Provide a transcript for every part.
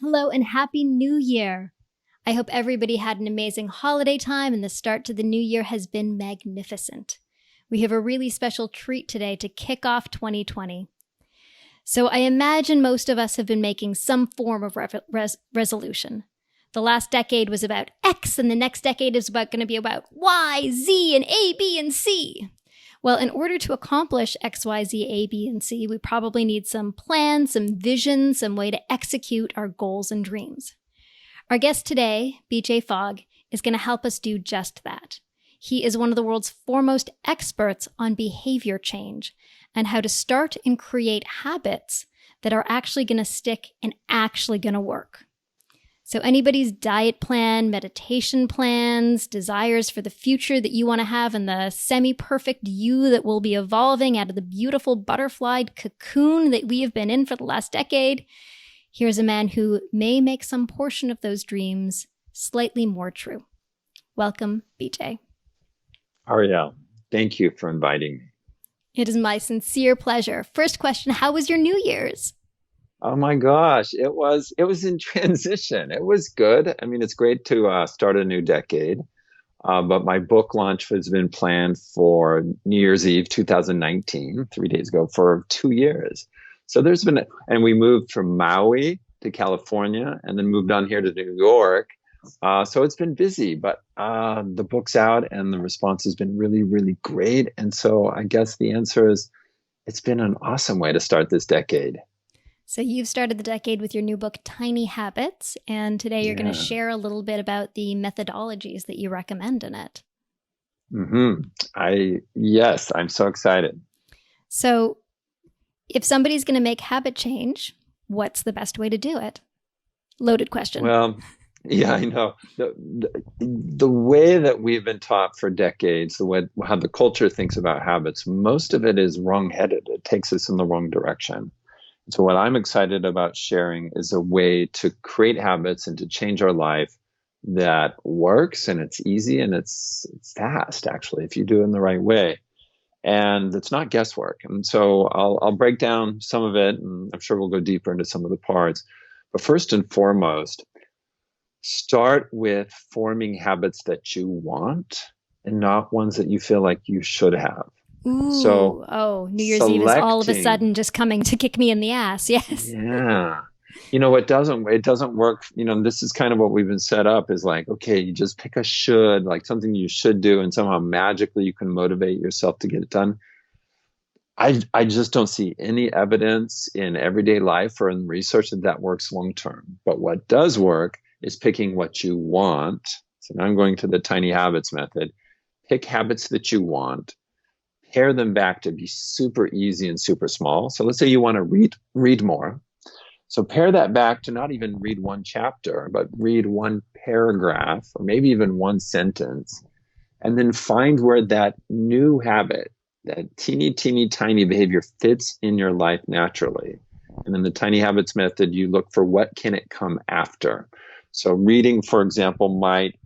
Hello and Happy New Year! I hope everybody had an amazing holiday time and the start to the new year has been magnificent. We have a really special treat today to kick off 2020. So I imagine most of us have been making some form of resolution. The last decade was about X and the next decade is going to be about Y, Z, and A, B, and C. Well, in order to accomplish X, Y, Z, A, B, and C, we probably need some plans, some vision, some way to execute our goals and dreams. Our guest today, BJ Fogg, is going to help us do just that. He is one of the world's foremost experts on behavior change and how to start and create habits that are actually going to stick and actually going to work. So anybody's diet plan, meditation plans, desires for the future that you want to have, and the semi-perfect you that will be evolving out of the beautiful butterflied cocoon that we have been in for the last decade, here's a man who may make some portion of those dreams slightly more true. Welcome, BJ. Ariel, thank you for inviting me. It is my sincere pleasure. First question, how was your New Year's? Oh my gosh, it was in transition. It was good. I mean, it's great to start a new decade, but my book launch has been planned for New Year's Eve 2019, 3 days ago, for 2 years. So and we moved from Maui to California and then moved on here to New York. So it's been busy, but the book's out and the response has been really, really great. And so I guess the answer is it's been an awesome way to start this decade. So you've started the decade with your new book, Tiny Habits, and today you're going to share a little bit about the methodologies that you recommend in it. Yes, I'm so excited. So if somebody's going to make habit change, what's the best way to do it? Loaded question. Well, yeah, I know. The way that we've been taught for decades, how the culture thinks about habits, most of it is wrong-headed. It takes us in the wrong direction. So what I'm excited about sharing is a way to create habits and to change our life that works, and it's easy and it's fast, actually, if you do it in the right way. And it's not guesswork. And so I'll break down some of it, and I'm sure we'll go deeper into some of the parts. But first and foremost, start with forming habits that you want and not ones that you feel like you should have. Ooh, New Year's Eve is all of a sudden just coming to kick me in the ass. Yes. Yeah. It doesn't work. This is kind of what we've been set up is like, okay, you just pick a should, like something you should do, and somehow magically you can motivate yourself to get it done. I just don't see any evidence in everyday life or in research that works long term. But what does work is picking what you want. So now I'm going to the tiny habits method. Pick habits that you want. Pare them back to be super easy and super small. So let's say you want to read more. So pare that back to not even read one chapter, but read one paragraph or maybe even one sentence. And then find where that new habit, that teeny, tiny behavior fits in your life naturally. And in the tiny habits method, you look for what can it come after. So reading, for example, might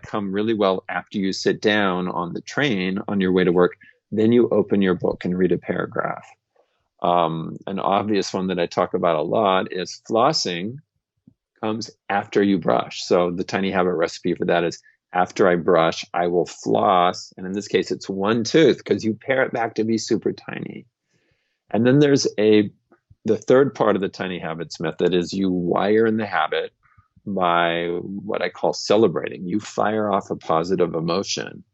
come really well after you sit down on the train on your way to work. Then you open your book and read a paragraph. An obvious one that I talk about a lot is flossing comes after you brush. So the tiny habit recipe for that is after I brush, I will floss. And in this case, it's one tooth because you pare it back to be super tiny. And then there's the third part of the tiny habits method is you wire in the habit by what I call celebrating. You fire off a positive emotion,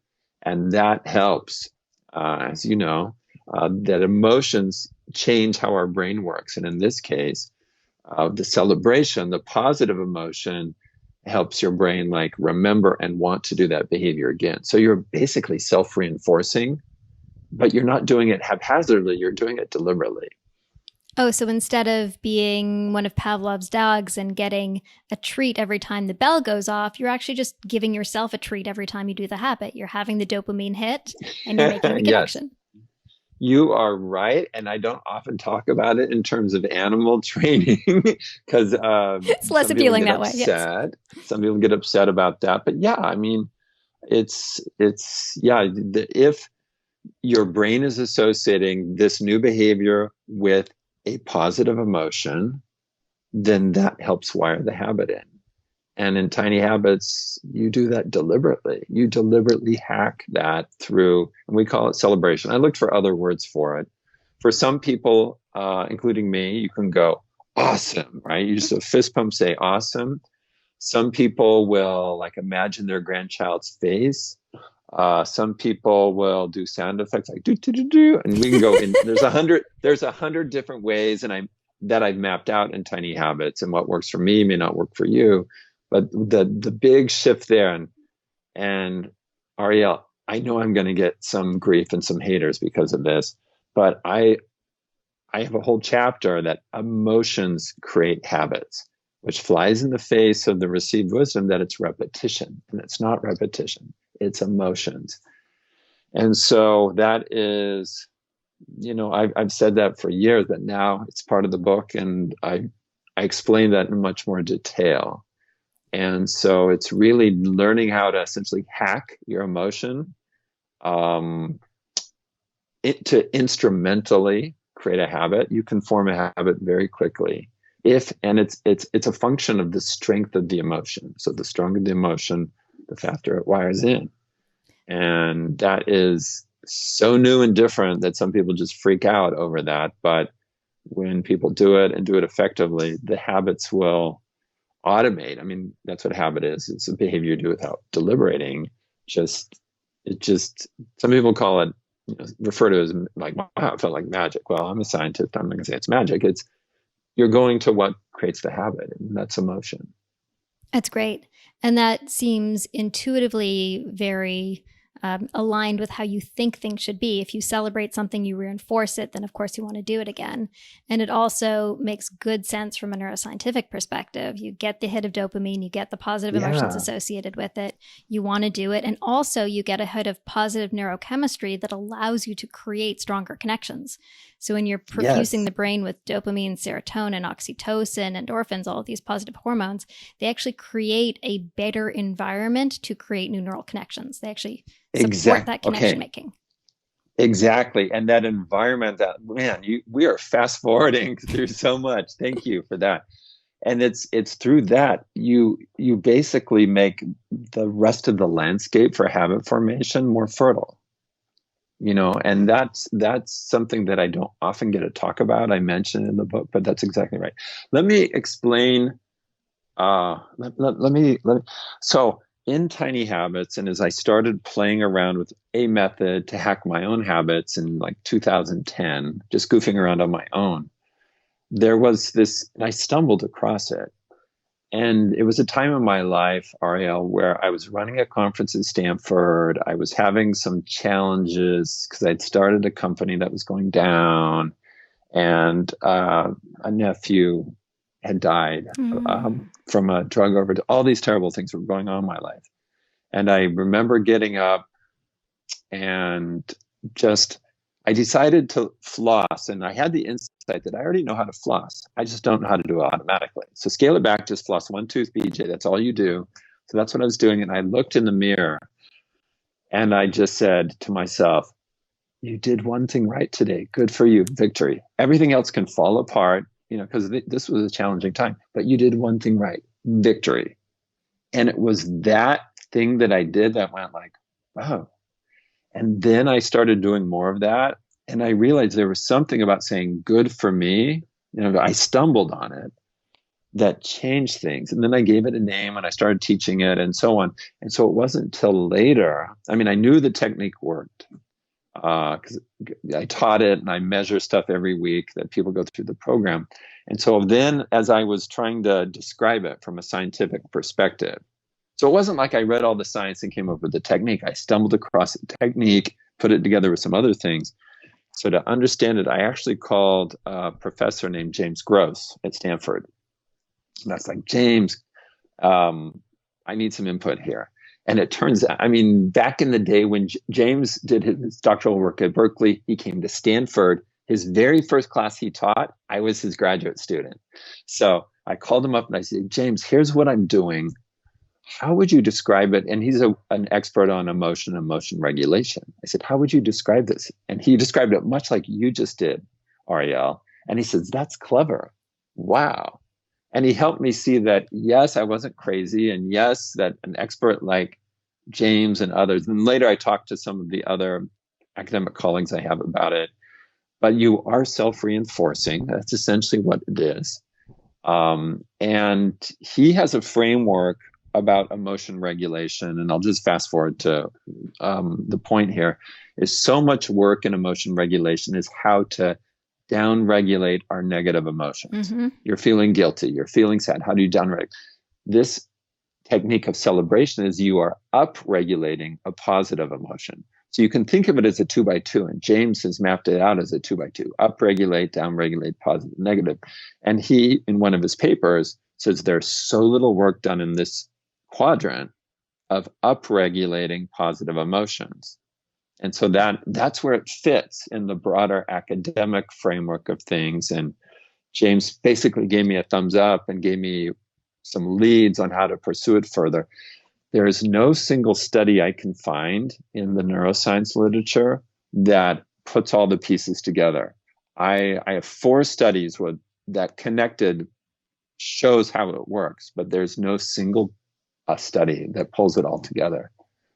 and that helps, as you know, that emotions change how our brain works. And in this case, the celebration, the positive emotion helps your brain remember and want to do that behavior again. So you're basically self-reinforcing, but you're not doing it haphazardly, you're doing it deliberately. Oh, so instead of being one of Pavlov's dogs and getting a treat every time the bell goes off, you're actually just giving yourself a treat every time you do the habit. You're having the dopamine hit and you're making the connection. Yes. You are right. And I don't often talk about it in terms of animal training because it's less appealing that way. Yes. Some people get upset about that. But yeah, I mean, if your brain is associating this new behavior with a positive emotion, then that helps wire the habit in. And in Tiny Habits, you do that deliberately. You deliberately hack that through, and we call it celebration. I looked for other words for it. For some people, including me, you can go awesome, right? You just a fist pump, say awesome. Some people will like imagine their grandchild's face. Some people will do sound effects like do do do do, and we can go in. There's 100 different ways, and I've mapped out in Tiny Habits, and what works for me may not work for you. But the big shift there, and Ariel, I know I'm going to get some grief and some haters because of this, but I have a whole chapter that emotions create habits, which flies in the face of the received wisdom that it's repetition, and it's not repetition, it's emotions. And so that is, I've said that for years, but now it's part of the book, and I explain that in much more detail. And so it's really learning how to essentially hack your emotion, to instrumentally create a habit. You can form a habit very quickly and it's a function of the strength of the emotion. So the stronger the emotion, the faster it wires in. And that is so new and different that some people just freak out over that. But when people do it and do it effectively, the habits will automate. I mean, that's what habit is. It's a behavior you do without deliberating. Some people call it, refer to it as like, wow, it felt like magic. Well, I'm a scientist. I'm not going to say it's magic. It's you're going to what creates the habit, and that's emotion. That's great. And that seems intuitively very aligned with how you think things should be. If you celebrate something, you reinforce it, then of course you want to do it again. And it also makes good sense from a neuroscientific perspective. You get the hit of dopamine, you get the positive emotions associated with it, you want to do it. And also you get a hit of positive neurochemistry that allows you to create stronger connections. So when you're perfusing the brain with dopamine, serotonin, oxytocin, endorphins, all of these positive hormones, they actually create a better environment to create new neural connections. They actually support that connection making. Exactly. And that environment, we are fast forwarding through so much. Thank you for that. And it's through that you basically make the rest of the landscape for habit formation more fertile. And that's something that I don't often get to talk about. I mentioned in the book, but that's exactly right. Let me explain. So in Tiny Habits, and as I started playing around with a method to hack my own habits in like 2010, just goofing around on my own, there was this, and I stumbled across it. And it was a time in my life, Ariel, where I was running a conference in Stanford. I was having some challenges because I'd started a company that was going down, and a nephew had died from a drug overdose. All these terrible things were going on in my life. And I remember getting up and I decided to floss, and I had the insight that I already know how to floss. I just don't know how to do it automatically. So scale it back, just floss one tooth, BJ. That's all you do. So that's what I was doing. And I looked in the mirror and I just said to myself, you did one thing right today. Good for you. Victory. Everything else can fall apart, because this was a challenging time, but you did one thing right. Victory. And it was that thing that I did that went like, wow. And then I started doing more of that. And I realized there was something about saying good for me. I stumbled on it that changed things. And then I gave it a name and I started teaching it and so on. And so it wasn't until later. I mean, I knew the technique worked because I taught it and I measure stuff every week that people go through the program. And so then as I was trying to describe it from a scientific perspective, so it wasn't like I read all the science and came up with the technique. I stumbled across the technique, put it together with some other things. So to understand it, I actually called a professor named James Gross at Stanford. And I was like, James, I need some input here. And it turns out, back in the day when James did his doctoral work at Berkeley, he came to Stanford. His very first class he taught, I was his graduate student. So I called him up and I said, James, here's what I'm doing. How would you describe it? And he's an expert on emotion regulation. I said, how would you describe this? And he described it much like you just did, Ariel. And he says, that's clever. Wow. And he helped me see that, yes, I wasn't crazy. And yes, that an expert like James and others, and later I talked to some of the other academic colleagues I have about it, but you are self-reinforcing. That's essentially what it is. And he has a framework about emotion regulation. And I'll just fast forward to the point here is so much work in emotion regulation is how to downregulate our negative emotions. Mm-hmm. You're feeling guilty. You're feeling sad. How do you downregulate? This technique of celebration is you are upregulating a positive emotion. So you can think of it as a 2x2, and James has mapped it out as a 2x2, upregulate, downregulate, positive, negative. And he, in one of his papers, says there's so little work done in this quadrant of upregulating positive emotions. And so that's where it fits in the broader academic framework of things. And James basically gave me a thumbs up and gave me some leads on how to pursue it further. There is no single study I can find in the neuroscience literature that puts all the pieces together. I have 4 studies that connected shows how it works, but there's no single study that pulls it all together.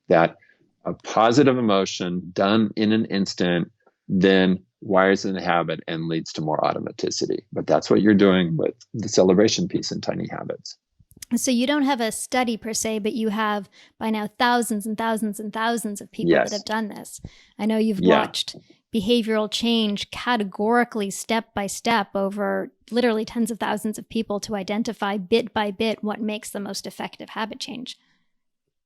That a positive emotion done in an instant then wires in the habit and leads to more automaticity. But that's what you're doing with the celebration piece in Tiny Habits. So you don't have a study per se, but you have by now thousands and thousands and thousands of people that have done this. I know you've watched behavioral change categorically, step by step, over literally tens of thousands of people to identify bit by bit what makes the most effective habit change.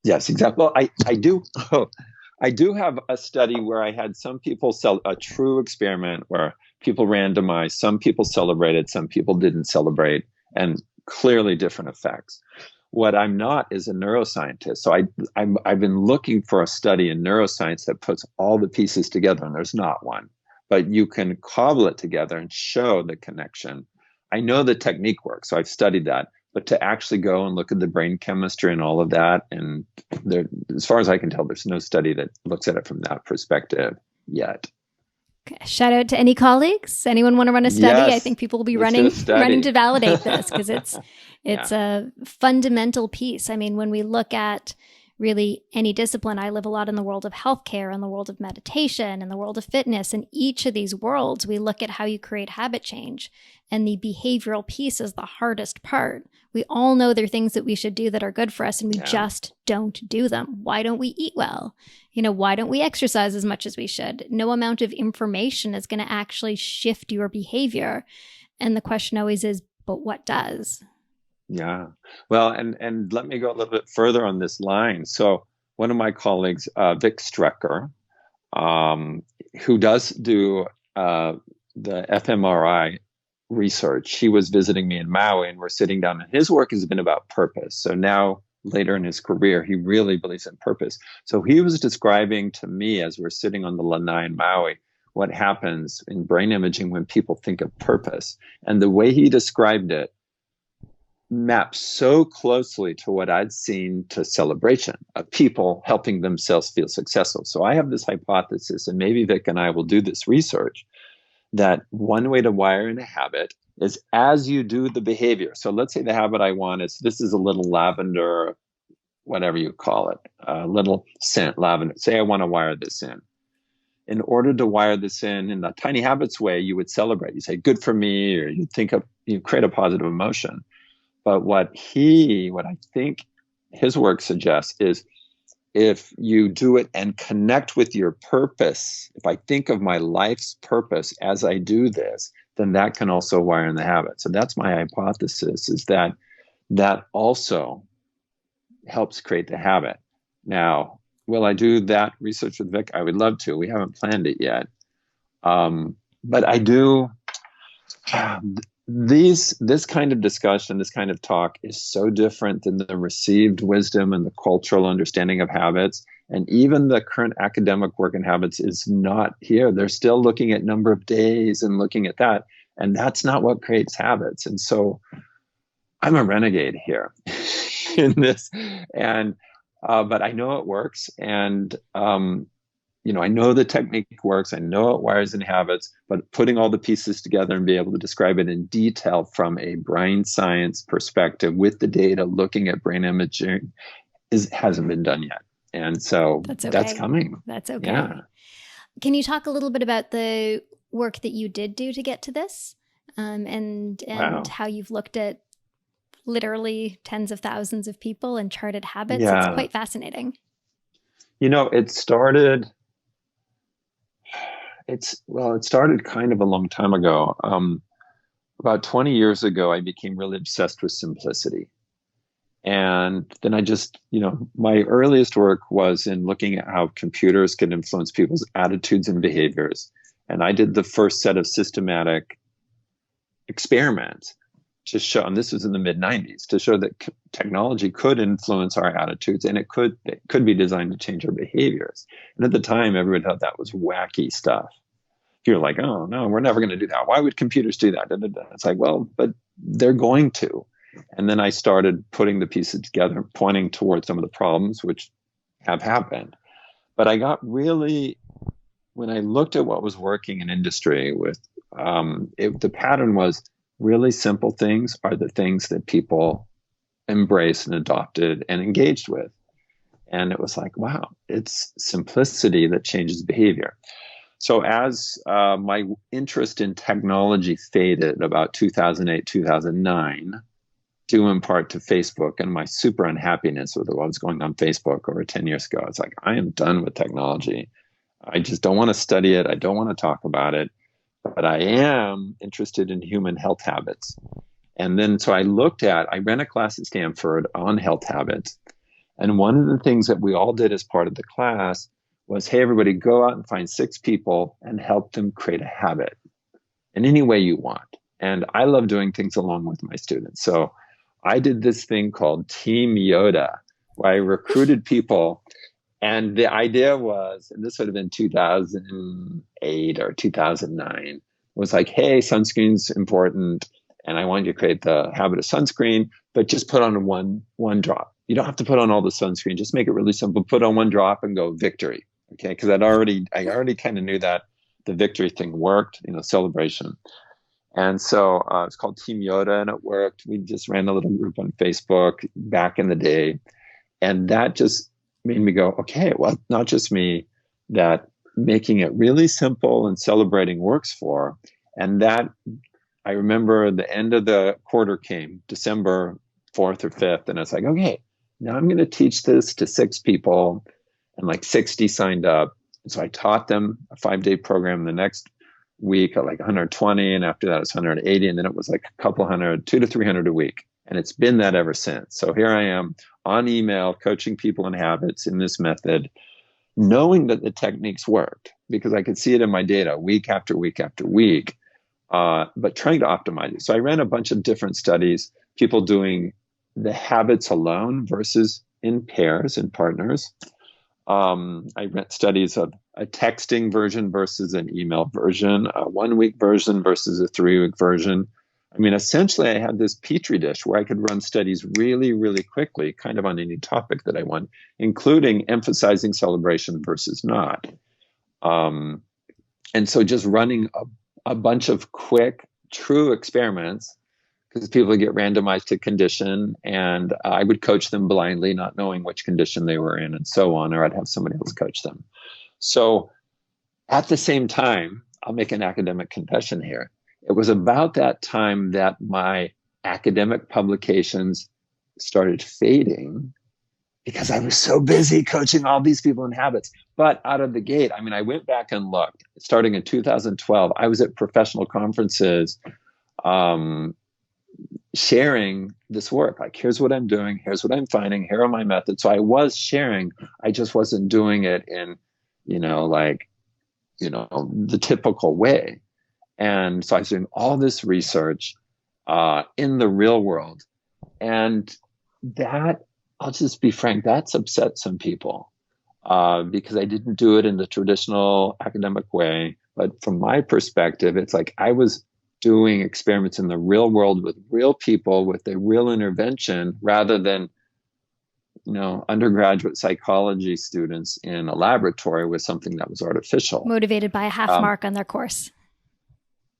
Yes, exactly. Well, I do have a study where I had some people a true experiment where people randomized. Some people celebrated, some people didn't celebrate, and clearly different effects. What I'm not is a neuroscientist. So I've been looking for a study in neuroscience that puts all the pieces together, and there's not one. But you can cobble it together and show the connection. I know the technique works, so I've studied that. But to actually go and look at the brain chemistry and all of that, and there, as far as I can tell, there's no study that looks at it from that perspective yet. Okay. Shout out to any colleagues. Anyone want to run a study? Yes, I think people will be running to validate this because it's a fundamental piece. I mean, when we look at really any discipline, I live a lot in the world of healthcare and the world of meditation and the world of fitness. In each of these worlds, we look at how you create habit change. And the behavioral piece is the hardest part. We all know there are things that we should do that are good for us, and we just don't do them. Why don't we eat well? Why don't we exercise as much as we should? No amount of information is going to actually shift your behavior. And the question always is, but what does? Yeah. Well, and let me go a little bit further on this line. So one of my colleagues, Vic Strecker, who does do the fMRI research, he was visiting me in Maui, and we're sitting down, and his work has been about purpose. So now later in his career, he really believes in purpose. So he was describing to me as we're sitting on the lanai in Maui, what happens in brain imaging when people think of purpose. And the way he described it maps so closely to what I'd seen to celebration of people helping themselves feel successful. So I have this hypothesis, and maybe Vic and I will do this research, that one way to wire in a habit is as you do the behavior. So let's say the habit I want is, this is a little lavender, whatever you call it, a little scent, lavender. Say I want to wire this in. In order to wire this in the Tiny Habits way, you would celebrate. You say, good for me, or you create a positive emotion. But what I think his work suggests is, if you do it and connect with your purpose, if I think of my life's purpose as I do this, then that can also wire in the habit. So that's my hypothesis, is that also helps create the habit. Now, will I do that research with Vic? I would love to. We haven't planned it yet. But I do. This kind of discussion, this kind of talk is so different than the received wisdom and the cultural understanding of habits. And even the current academic work in habits is not here. They're still looking at number of days and looking at that. And that's not what creates habits. And so I'm a renegade here in this. And but I know it works. And I know the technique works. I know it wires in habits, but putting all the pieces together and be able to describe it in detail from a brain science perspective with the data, looking at brain imaging, hasn't been done yet. And so that's coming. That's okay. Yeah. Can you talk a little bit about the work that you did do to get to this, and how you've looked at literally tens of thousands of people and charted habits? Yeah. It's quite fascinating. It started kind of a long time ago. About 20 years ago, I became really obsessed with simplicity. And then I just, my earliest work was in looking at how computers can influence people's attitudes and behaviors. And I did the first set of systematic experiments to show, and this was in the mid-90s, to show that technology could influence our attitudes, and it could be designed to change our behaviors. And at the time, everyone thought that was wacky stuff. You're like, oh no, we're never going to do that. Why would computers do that? It's like, well, but they're going to. And then I started putting the pieces together, pointing towards some of the problems which have happened. But I got really, when I looked at what was working in industry with, the pattern was really simple things are the things that people embraced and adopted and engaged with. And it was like, wow, it's simplicity that changes behavior. So as my interest in technology faded about 2008, 2009, due in part to Facebook and my super unhappiness with what was going on Facebook over 10 years ago, it's like, I am done with technology. I just don't want to study it. I don't want to talk about it. But I am interested in human health habits. And then so I ran a class at Stanford on health habits. And one of the things that we all did as part of the class was, hey, everybody, go out and find 6 people and help them create a habit in any way you want. And I love doing things along with my students. So I did this thing called Team Yoda, where I recruited people. And the idea was, and this would have been 2008 or 2009, was like, hey, sunscreen's important. And I want you to create the habit of sunscreen, but just put on one drop. You don't have to put on all the sunscreen. Just make it really simple. Put on one drop and go victory. Okay. Because I already kind of knew that the victory thing worked, celebration. And so it's called Team Yoda, and it worked. We just ran a little group on Facebook back in the day. And that just made me go, okay, well, not just me, that making it really simple and celebrating works for. And that, I remember the end of the quarter came, December 4th or 5th, and I was like, okay, now I'm going to teach this to 6 people, and like 60 signed up. So I taught them a 5-day program. The next week at like 120, and after that it's 180, and then it was like a couple hundred, 200 to 300 a week. And it's been that ever since. So here I am on email, coaching people in habits in this method, knowing that the techniques worked because I could see it in my data week after week after week, but trying to optimize it. So I ran a bunch of different studies, people doing the habits alone versus in pairs and partners. I ran studies of a texting version versus an email version, a 1-week version versus a 3-week version. I mean, essentially, I had this petri dish where I could run studies really, really quickly, kind of on any topic that I want, including emphasizing celebration versus not. And so just running a bunch of quick, true experiments, because people get randomized to condition, and I would coach them blindly, not knowing which condition they were in and so on, or I'd have somebody else coach them. So at the same time, I'll make an academic confession here. It was about that time that my academic publications started fading because I was so busy coaching all these people in habits. But out of the gate, I mean, I went back and looked. Starting in 2012, I was at professional conferences sharing this work. Like, here's what I'm doing. Here's what I'm finding. Here are my methods. So I was sharing. I just wasn't doing it in, the typical way. And so I was doing all this research in the real world. And that, I'll just be frank, that's upset some people because I didn't do it in the traditional academic way. But from my perspective, it's like I was doing experiments in the real world with real people with a real intervention rather than undergraduate psychology students in a laboratory with something that was artificial. Motivated by a half mark on their course.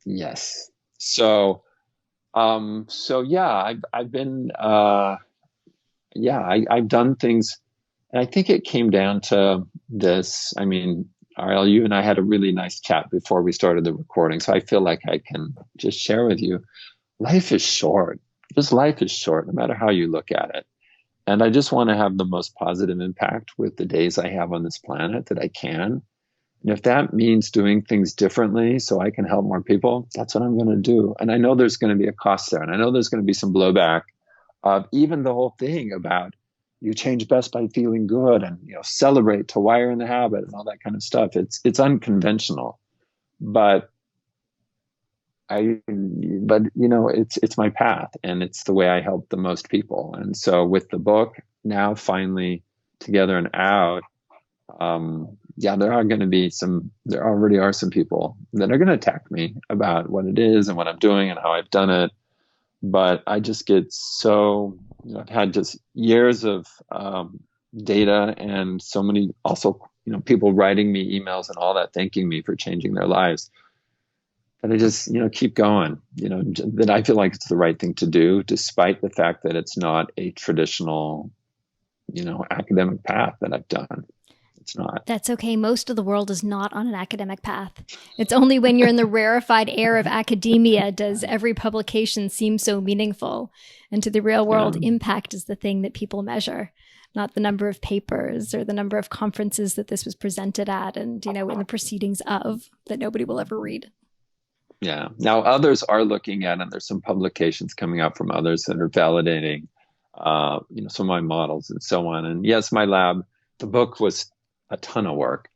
Yes. So yeah, I've been, I've done things, and I think it came down to this. I mean, Ariel, you and I had a really nice chat before we started the recording, so I feel like I can just share with you. Life is short. Just life is short, no matter how you look at it. And I just want to have the most positive impact with the days I have on this planet that I can. And if that means doing things differently so I can help more people, that's what I'm going to do. And I know there's going to be a cost there. And I know there's going to be some blowback of even the whole thing about you change best by feeling good and, celebrate to wire in the habit and all that kind of stuff. It's unconventional, but it's my path, and it's the way I help the most people. And so with the book now finally together and out, there already are some people that are going to attack me about what it is and what I'm doing and how I've done it. But I just get so, I've had just years of data, and so many also, people writing me emails and all that, thanking me for changing their lives. And I just, keep going, that I feel like it's the right thing to do, despite the fact that it's not a traditional, academic path that I've done. It's not. That's okay. Most of the world is not on an academic path. It's only when you're in the rarefied air of academia does every publication seem so meaningful. And to the real world, impact is the thing that people measure, not the number of papers or the number of conferences that this was presented at and, in the proceedings of that nobody will ever read. Yeah. Now others are looking at, and there's some publications coming out from others that are validating, some of my models and so on. And yes, my lab, the book was a ton of work,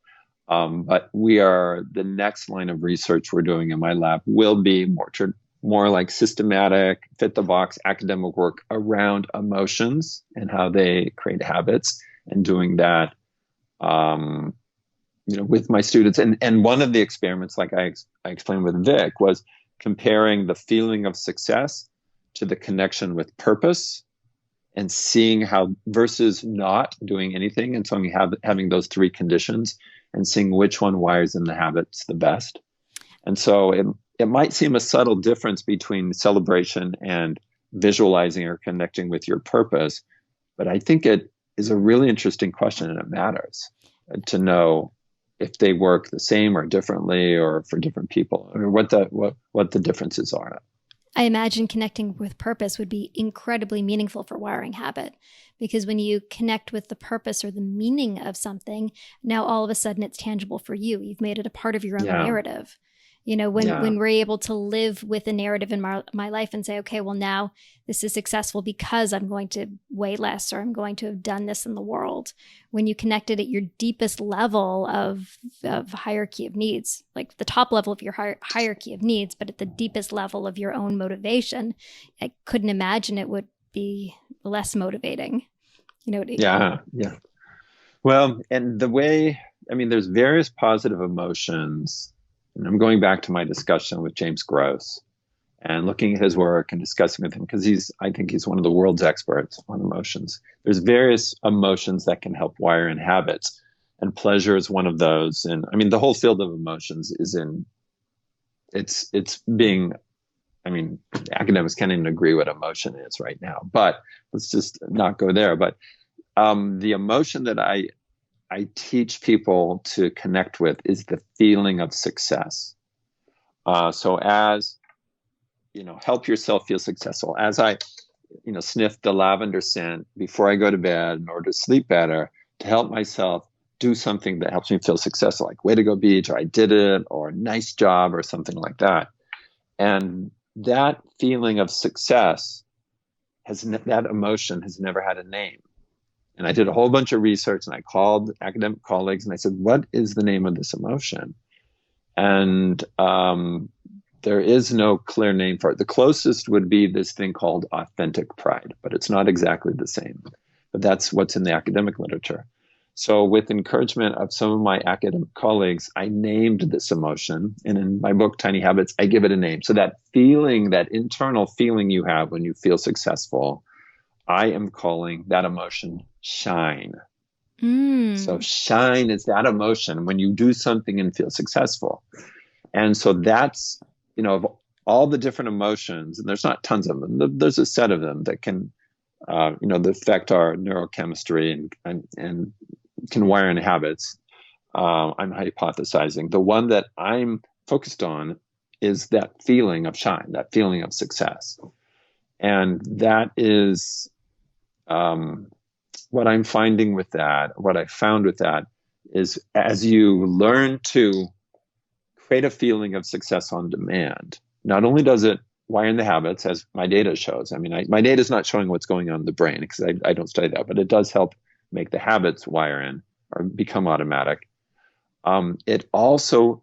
but the next line of research we're doing in my lab will be more like systematic, fit the box academic work around emotions and how they create habits, and doing that, with my students. And one of the experiments, like I explained with Vic, was comparing the feeling of success to the connection with purpose, and seeing how versus not doing anything. And so having those three conditions and seeing which one wires in the habits the best. And so it might seem a subtle difference between celebration and visualizing or connecting with your purpose, but I think it is a really interesting question, and it matters to know if they work the same or differently, or for different people, or what the differences are. I imagine connecting with purpose would be incredibly meaningful for wiring habit, because when you connect with the purpose or the meaning of something, now all of a sudden it's tangible for you. You've made it a part of your own narrative. When we're able to live with a narrative in my life and say, okay, well, now this is successful because I'm going to weigh less, or I'm going to have done this in the world. When you connect it at your deepest level of hierarchy of needs, like the top level of your hierarchy of needs, but at the deepest level of your own motivation, I couldn't imagine it would be less motivating. Yeah. Well, and there's various positive emotions. And I'm going back to my discussion with James Gross and looking at his work and discussing with him, because I think he's one of the world's experts on emotions. There's various emotions that can help wire in habits, and pleasure is one of those. And the whole field of emotions academics can't even agree what emotion is right now, but let's just not go there. But the emotion that I teach people to connect with is the feeling of success. So as, help yourself feel successful. As I, sniff the lavender scent before I go to bed in order to sleep better, to help myself do something that helps me feel successful, like way to go, BJ, or I did it, or nice job, or something like that. And that feeling of success that emotion has never had a name. And I did a whole bunch of research, and I called academic colleagues and I said, what is the name of this emotion? And there is no clear name for it. The closest would be this thing called authentic pride, but it's not exactly the same. But that's what's in the academic literature. So with encouragement of some of my academic colleagues, I named this emotion. And in my book, Tiny Habits, I give it a name. So that feeling, that internal feeling you have when you feel successful, I am calling that emotion shine. So Mm. shine is that emotion when you do something and feel successful. And so that's, of all the different emotions, and there's not tons of them, there's a set of them that can, that affect our neurochemistry and can wire in habits. I'm hypothesizing. The one that I'm focused on is that feeling of shine, that feeling of success. And that is what I'm finding with that, what I found with that is as you learn to create a feeling of success on demand, not only does it wire in the habits, as my data shows. I mean, my data is not showing what's going on in the brain because I don't study that, but it does help make the habits wire in or become automatic. It also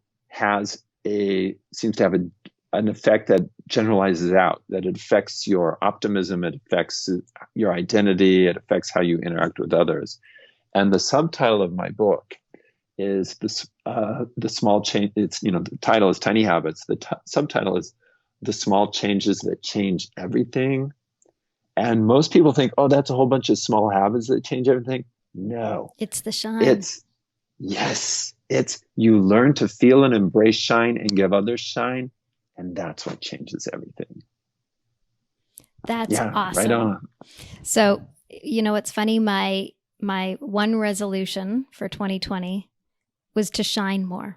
seems to have an effect that generalizes out, that it affects your optimism, it affects your identity, it affects how you interact with others. And the subtitle of my book is the small change. It's, the title is Tiny Habits. The subtitle is The Small Changes That Change Everything. And most people think, oh, that's a whole bunch of small habits that change everything. No. It's the shine. It's you learn to feel and embrace shine and give others shine. And that's what changes everything. That's awesome. Right on. So, it's funny. My one resolution for 2020 was to shine more.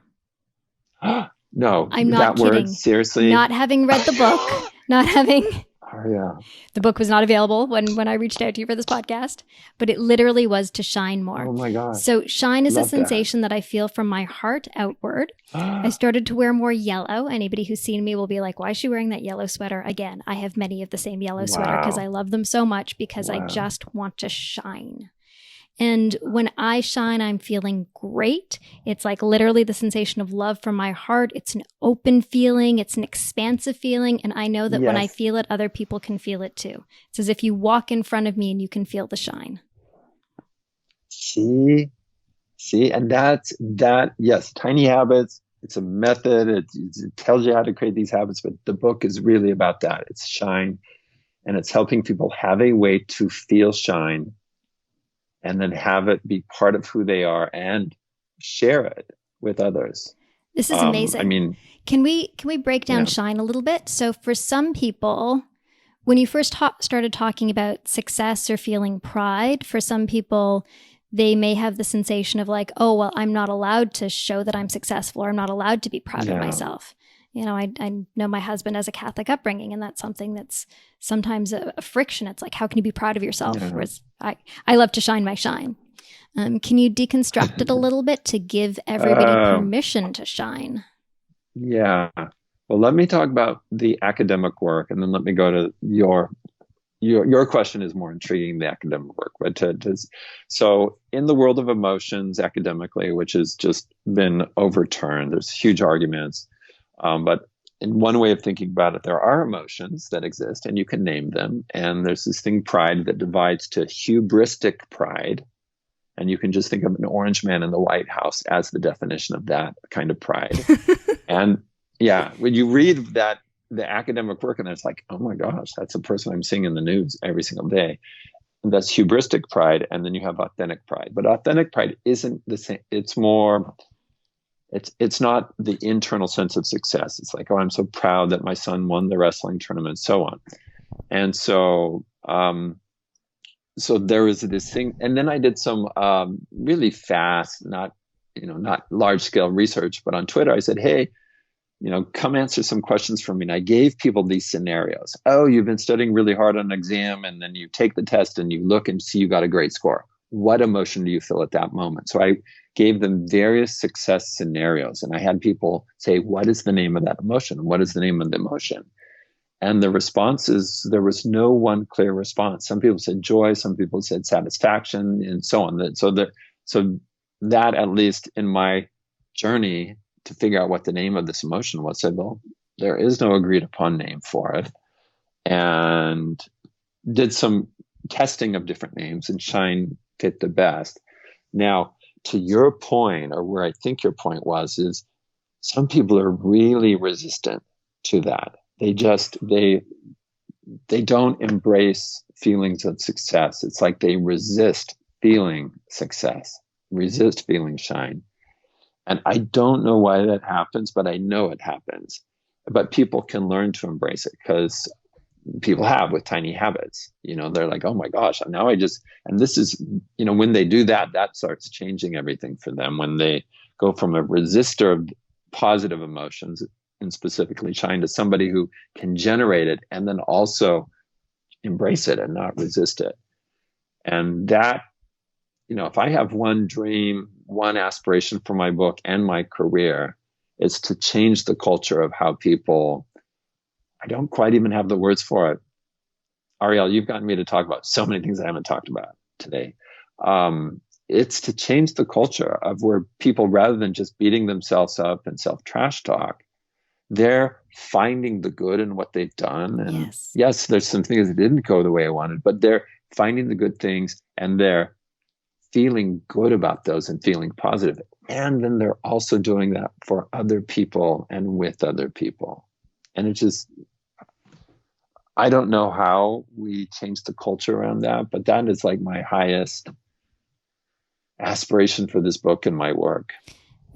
No, I'm not kidding. Word, seriously. Not having read the book, not having. Ariel. The book was not available when I reached out to you for this podcast, but it literally was to shine more. Oh my God. So shine is a sensation that I feel from my heart outward. I started to wear more yellow. Anybody who's seen me will be like, why is she wearing that yellow sweater? Again, I have many of the same yellow sweater because I love them so much because I just want to shine. And when I shine, I'm feeling great. It's like literally the sensation of love from my heart. It's an open feeling. It's an expansive feeling. And I know that when I feel it, other people can feel it too. It's as if you walk in front of me and you can feel the shine. See, and that's that. Yes, Tiny Habits. It's a method. It tells you how to create these habits, but the book is really about that. It's shine, and it's helping people have a way to feel shine and then have it be part of who they are and share it with others. This is amazing. I mean, can we break down shine a little bit? So for some people, when you first started talking about success or feeling pride, for some people, they may have the sensation of like, oh, well, I'm not allowed to show that I'm successful, or I'm not allowed to be proud of myself. I know my husband has a Catholic upbringing, and that's something that's sometimes a friction. It's like, how can you be proud of yourself? Whereas I love to shine my shine. Can you deconstruct it a little bit to give everybody permission to shine? Yeah. Well, let me talk about the academic work, and then let me go to your question is more intriguing, the academic work. But so in the world of emotions academically, which has just been overturned, there's huge arguments. But in one way of thinking about it, there are emotions that exist and you can name them. And there's this thing, pride, that divides to hubristic pride. And you can just think of an orange man in the White House as the definition of that kind of pride. And when you read that, the academic work, and it's like, oh my gosh, that's a person I'm seeing in the news every single day. And that's hubristic pride. And then you have authentic pride. But authentic pride isn't the same. It's more... It's not the internal sense of success. It's like, oh, I'm so proud that my son won the wrestling tournament, so on. And so there was this thing. And then I did some really fast, not large scale research, but on Twitter, I said, hey, come answer some questions for me. And I gave people these scenarios. Oh, you've been studying really hard on an exam, and then you take the test and you look and see you got a great score. What emotion do you feel at that moment? So I gave them various success scenarios, and I had people say, what is the name of that emotion? What is the name of the emotion? And the responses, there was no one clear response. Some people said joy, some people said satisfaction, and so on. So that, at least in my journey to figure out what the name of this emotion was, said, well, there is no agreed upon name for it. And did some testing of different names, and shine fit the best. Now, to your point, or where I think your point was, is some people are really resistant to that. They don't embrace feelings of success. It's like they resist feeling success, resist feeling shine. And I don't know why that happens, but I know it happens. But people can learn to embrace it because people have with tiny habits. They're like, oh my gosh, now and this is, when they do that, that starts changing everything for them. When they go from a resistor of positive emotions, and specifically shine, to somebody who can generate it and then also embrace it and not resist it. And that, if I have one dream, one aspiration for my book and my career, it's to change the culture of how people, I don't quite even have the words for it. Ariel, you've gotten me to talk about so many things I haven't talked about today. It's to change the culture of where people, rather than just beating themselves up and self-trash talk, they're finding the good in what they've done. And yes, there's some things that didn't go the way I wanted, but they're finding the good things and they're feeling good about those and feeling positive. And then they're also doing that for other people and with other people. And it just, I don't know how we change the culture around that, but that is like my highest aspiration for this book and my work.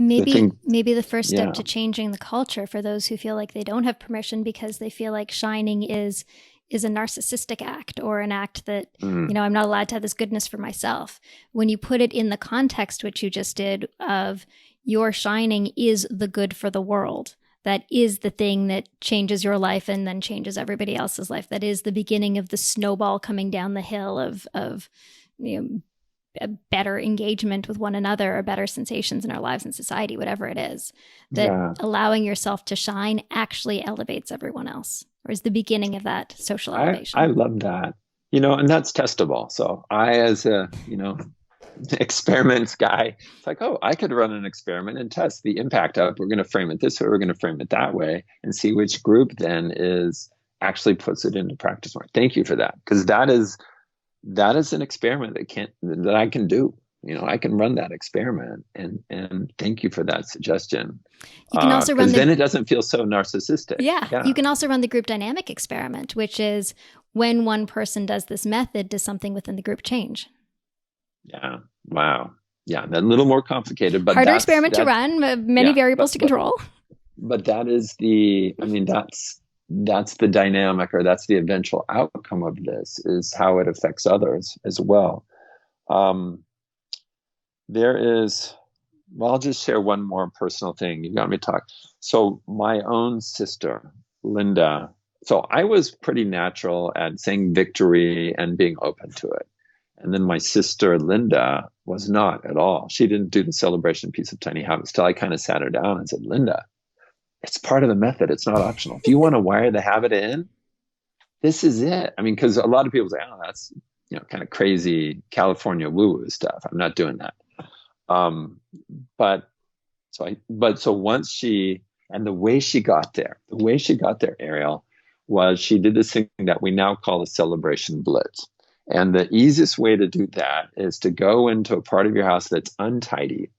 Maybe the first step to changing the culture for those who feel like they don't have permission because they feel like shining is a narcissistic act, or an act that, I'm not allowed to have this goodness for myself. When you put it in the context, which you just did, of your shining is the good for the world. That is the thing that changes your life and then changes everybody else's life. That is the beginning of the snowball coming down the hill of a better engagement with one another, or better sensations in our lives and society, whatever it is. That allowing yourself to shine actually elevates everyone else, or is the beginning of that social elevation. I love that. And that's testable. So I, as a, experiments guy, it's like, oh, I could run an experiment and test the impact of, we're going to frame it this way, we're going to frame it that way, and see which group then actually puts it into practice more. Thank you for that. Because that is an experiment that I can do. I can run that experiment, and thank you for that suggestion. You can also then it doesn't feel so narcissistic. Yeah. You can also run the group dynamic experiment, which is when one person does this method, does something within the group change? Yeah. Wow. Yeah. A little more complicated, but harder experiment to run, many variables to control. But that is that's the dynamic, or that's the eventual outcome of this, is how it affects others as well. I'll just share one more personal thing. You got me to talk. So my own sister, Linda, so I was pretty natural at saying victory and being open to it. And then my sister, Linda, was not at all. She didn't do the celebration piece of Tiny Habits till I kind of sat her down and said, Linda, it's part of the method. It's not optional. If you want to wire the habit in, this is it. I mean, because a lot of people say, oh, that's, kind of crazy California woo-woo stuff. I'm not doing that. So once and the way she got there, Ariel, was she did this thing that we now call a Celebration Blitz. And the easiest way to do that is to go into a part of your house that's untidy,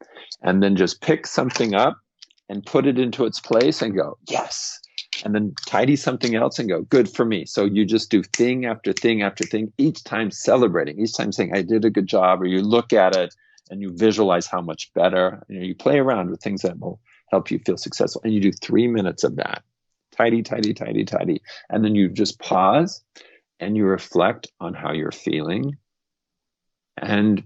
and then just pick something up and put it into its place and go, yes. And then tidy something else and go, good for me. So you just do thing after thing after thing, each time celebrating, each time saying, I did a good job, or you look at it and you visualize how much better. You play around with things that will help you feel successful. And you do 3 minutes of that. Tidy, tidy, tidy, tidy. And then you just pause and you reflect on how you're feeling. And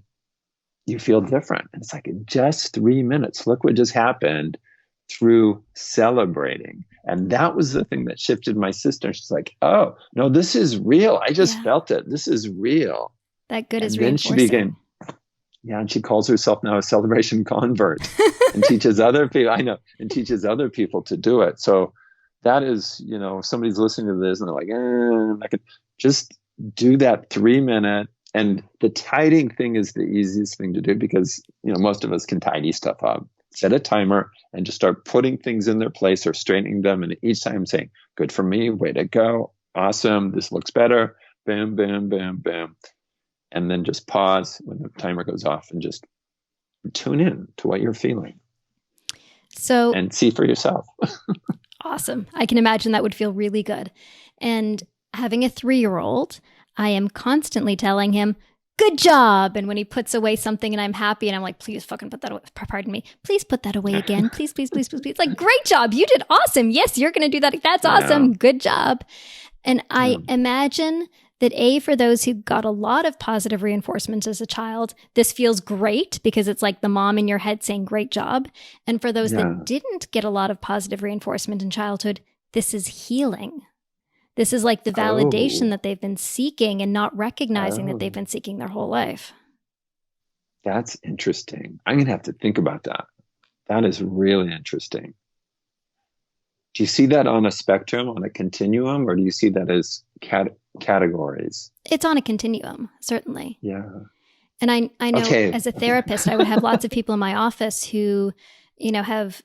you feel different. It's like in just 3 minutes. Look what just happened through celebrating. And that was the thing that shifted my sister. She's like, oh, no, this is real. I just felt it. This is real. That good is reinforcing. Then she began, and she calls herself now a celebration convert and teaches other people to do it. So that is, if somebody's listening to this and they're like, I could just do that 3 minute. And the tidying thing is the easiest thing to do because, most of us can tidy stuff up. Set a timer and just start putting things in their place or straightening them. And each time saying, good for me, way to go, awesome, this looks better, bam, bam, bam, bam. And then just pause when the timer goes off and just tune in to what you're feeling. And see for yourself. Awesome. I can imagine that would feel really good. And having a 3-year-old, I am constantly telling him, good job. And when he puts away something and I'm happy and I'm like, please fucking put that away. Pardon me. Please put that away again. Please, please, please, please, please. It's like, great job. You did awesome. Yes, you're going to do that. That's awesome. Good job. And I imagine that for those who got a lot of positive reinforcement as a child, this feels great because it's like the mom in your head saying, great job. And for those that didn't get a lot of positive reinforcement in childhood, this is healing. This is like the validation that they've been seeking and not recognizing that they've been seeking their whole life. That's interesting. I'm going to have to think about that. That is really interesting. Do you see that on a spectrum, on a continuum, or do you see that as categories? It's on a continuum, certainly. Yeah. And I know as a therapist, I would have lots of people in my office who, have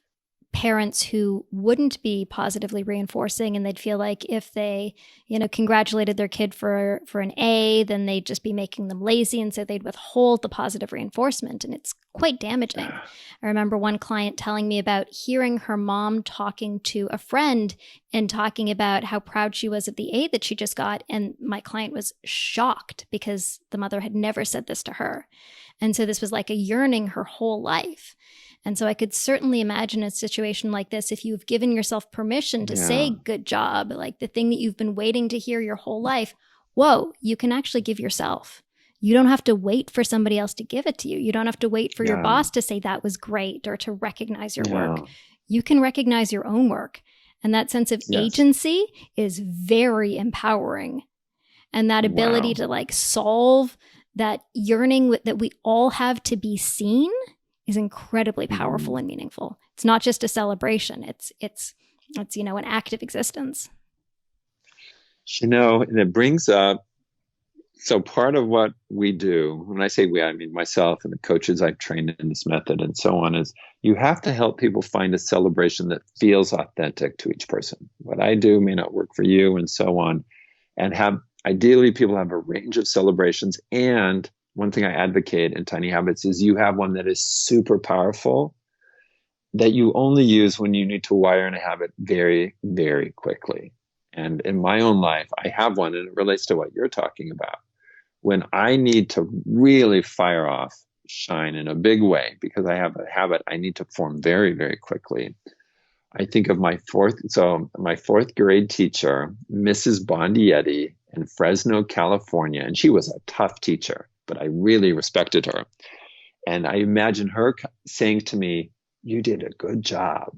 parents who wouldn't be positively reinforcing, and they'd feel like if they, congratulated their kid for an A, then they'd just be making them lazy, and so they'd withhold the positive reinforcement, and it's quite damaging. I remember one client telling me about hearing her mom talking to a friend and talking about how proud she was of the A that she just got, and my client was shocked because the mother had never said this to her. And so this was like a yearning her whole life. And so I could certainly imagine a situation like this if you've given yourself permission to say good job, like the thing that you've been waiting to hear your whole life. Whoa, you can actually give yourself. You don't have to wait for somebody else to give it to you. You don't have to wait for your boss to say that was great or to recognize your work. You can recognize your own work. And that sense of agency is very empowering. And that ability to solve that yearning that we all have to be seen is incredibly powerful and meaningful. It's not just a celebration. It's an act of existence. And it brings up, so part of what we do, when I say we, I mean myself and the coaches I've trained in this method and so on, is you have to help people find a celebration that feels authentic to each person. What I do may not work for you and so on. And ideally people have a range of celebrations. And one thing I advocate in Tiny Habits is you have one that is super powerful that you only use when you need to wire in a habit very, very quickly. And in my own life, I have one, and it relates to what you're talking about. When I need to really fire off shine in a big way because I have a habit I need to form very, very quickly, I think of my fourth grade teacher, Mrs. Bondietti in Fresno, California, and she was a tough teacher, but I really respected her. And I imagine her saying to me, "You did a good job."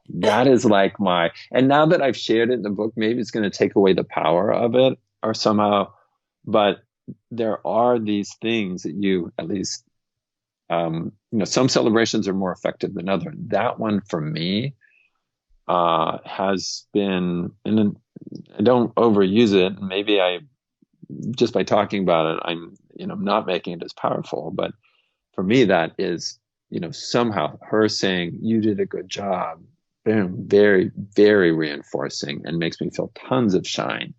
That is and now that I've shared it in the book, maybe it's going to take away the power of it or somehow, but there are these things that you, at least, some celebrations are more effective than others. That one for me has been, and I don't overuse it. Maybe just by talking about it, I'm not making it as powerful, but for me, that is, somehow her saying, "You did a good job," boom, very, very reinforcing and makes me feel tons of shine.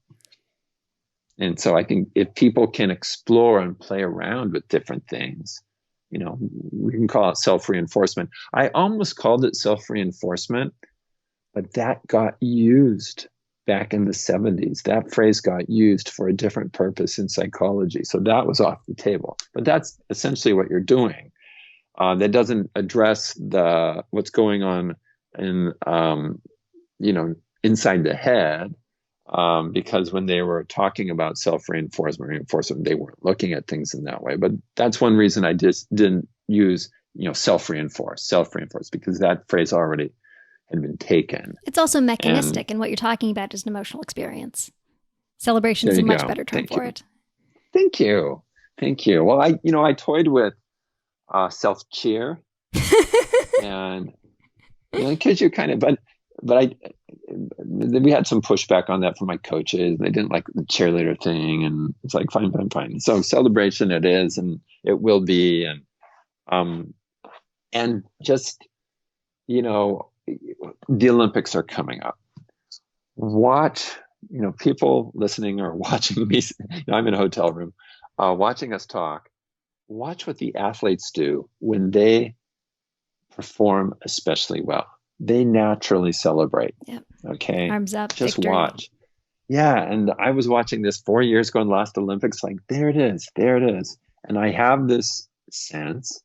And so I think if people can explore and play around with different things, we can call it self-reinforcement. I almost called it self-reinforcement, but that got used back in the 70s. That phrase got used for a different purpose in psychology. So that was off the table. But that's essentially what you're doing. That doesn't address what's going on in, inside the head. Because when they were talking about reinforcement, they weren't looking at things in that way. But that's one reason I just didn't use, self-reinforce, because that phrase already had been taken. It's also mechanistic, and what you're talking about is an emotional experience. Celebration is a much better term for it. Thank you. Well, I toyed with self-cheer, and because you're kind of, but we had some pushback on that from my coaches. They didn't like the cheerleader thing, and it's like, fine. So celebration it is, and it will be. And just, the Olympics are coming up. Watch, people listening or watching me, I'm in a hotel room, watching us talk, watch what the athletes do when they perform especially well. They naturally celebrate. Yep. Okay. Arms up. Just victory. watch. Yeah, and I was watching this 4 years ago in last Olympics, like there it is, there it is. And I have this sense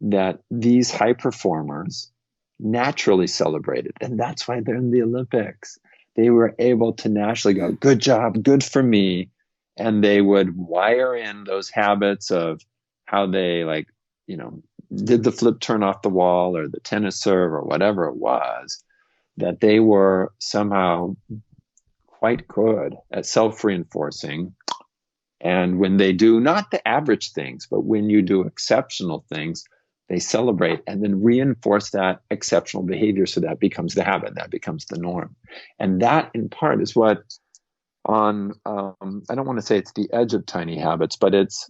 that these high performers naturally celebrated, and that's why they're in the Olympics. They were able to naturally go, good job, good for me. And they would wire in those habits of how they like, did the flip turn off the wall or the tennis serve or whatever it was, that they were somehow quite good at self-reinforcing. And when they do not the average things, but when you do exceptional things, they celebrate and then reinforce that exceptional behavior. So that becomes the habit, that becomes the norm. And that in part is what I don't want to say it's the edge of tiny habits, but it's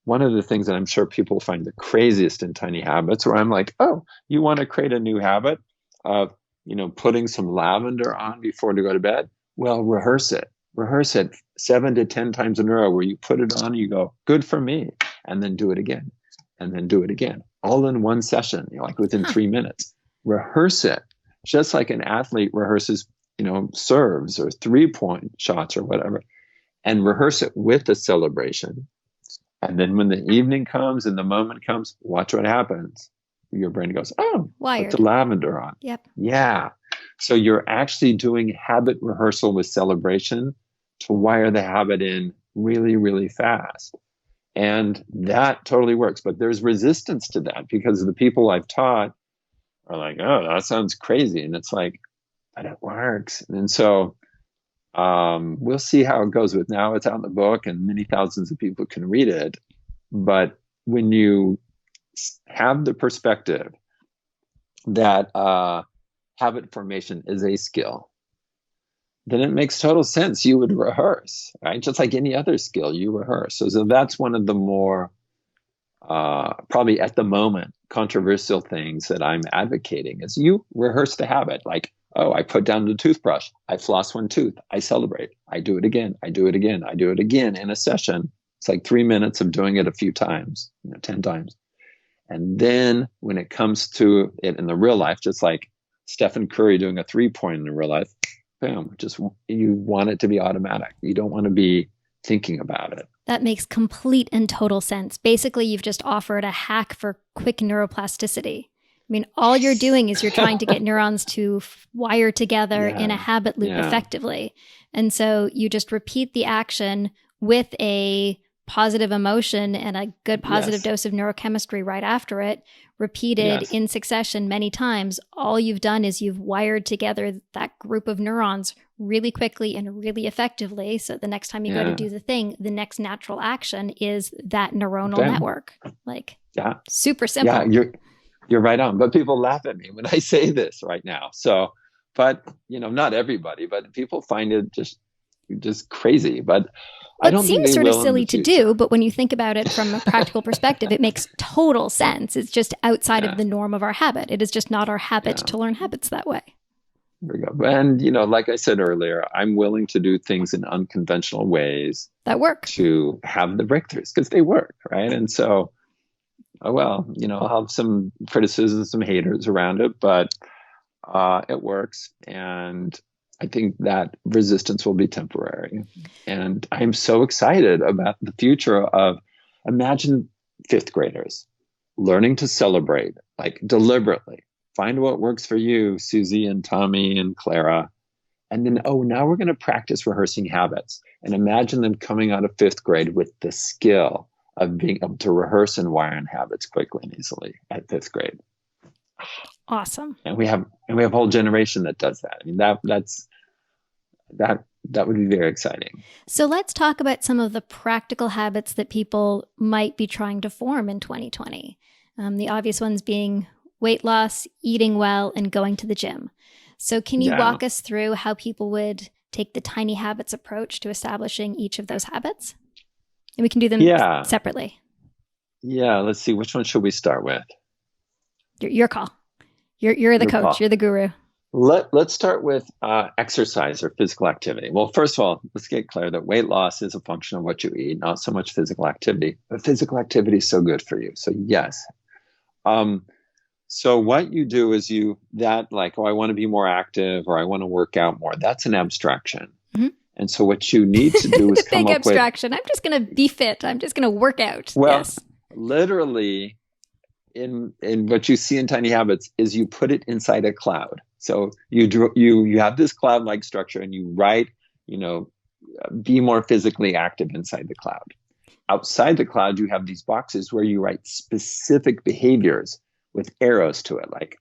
one of the things that I'm sure people find the craziest in tiny habits, where I'm like, oh, you want to create a new habit of, putting some lavender on before to go to bed? Well, rehearse it 7 to 10 times in a row, where you put it on, you go, good for me, and then do it again, and then do it again, all in one session, like within 3 minutes. Rehearse it, just like an athlete rehearses, serves or 3-point shots or whatever, and rehearse it with a celebration. And then when the evening comes and the moment comes, watch what happens. Your brain goes, oh, Wired. put the lavender on. Yep. Yeah. So you're actually doing habit rehearsal with celebration to wire the habit in really, really fast. And that totally works. But there's resistance to that because the people I've taught are like, oh, that sounds crazy. And it's like, but it works. And so we'll see how it goes. With now it's out in the book and many thousands of people can read it. But when you have the perspective that habit formation is a skill, then it makes total sense. You would rehearse, right? Just like any other skill, you rehearse. So that's one of the more probably at the moment controversial things that I'm advocating is you rehearse the habit. Like, oh, I put down the toothbrush, I floss one tooth, I celebrate, I do it again, I do it again, I do it again in a session. It's like 3 minutes of doing it a few times, 10 times. And then when it comes to it in the real life, just like Stephen Curry doing a 3-point in real life, boom, you want it to be automatic. You don't want to be thinking about it. That makes complete and total sense. Basically, you've just offered a hack for quick neuroplasticity. I mean, all you're doing is you're trying to get neurons to wire together in a habit loop effectively. And so you just repeat the action with a positive emotion and a good positive dose of neurochemistry right after it, repeated in succession many times. All you've done is you've wired together that group of neurons really quickly and really effectively. So the next time you go to do the thing, the next natural action is that neuronal network. Like, super simple. Yeah, you're right on. But people laugh at me when I say this right now. So, but not everybody, but people find it just crazy. But I don't think it seems sort of silly to do, but when you think about it from a practical perspective, it makes total sense. It's just outside of the norm of our habit. It is just not our habit to learn habits that way. There we go. And, like I said earlier, I'm willing to do things in unconventional ways that work to have the breakthroughs because they work, right? And so, I'll have some criticism, some haters around it, but it works. And I think that resistance will be temporary. And I'm so excited about the future of, imagine 5th graders learning to celebrate, like deliberately. Find what works for you, Susie and Tommy and Clara. And then, now we're going to practice rehearsing habits. And imagine them coming out of 5th grade with the skill of being able to rehearse and wire in habits quickly and easily at 5th grade. Awesome. And we have a whole generation that does that. I mean, that would be very exciting. So let's talk about some of the practical habits that people might be trying to form in 2020. The obvious ones being weight loss, eating well, and going to the gym. So can you walk us through how people would take the tiny habits approach to establishing each of those habits? And we can do them separately. Yeah, let's see. Which one should we start with? Your call. You're the coach. Call. You're the guru. Let's start with exercise or physical activity. Well, first of all, let's get clear that weight loss is a function of what you eat, not so much physical activity. But physical activity is so good for you. So yes. So what you do is I want to be more active or I want to work out more. That's an abstraction. Mm-hmm. And so what you need to do is come Big up abstraction. I'm just going to be fit. I'm just going to work out. Well, yes. Literally in what you see in Tiny Habits is you put it inside a cloud. So you have this cloud-like structure and you write, be more physically active inside the cloud. Outside the cloud, you have these boxes where you write specific behaviors with arrows to it, like,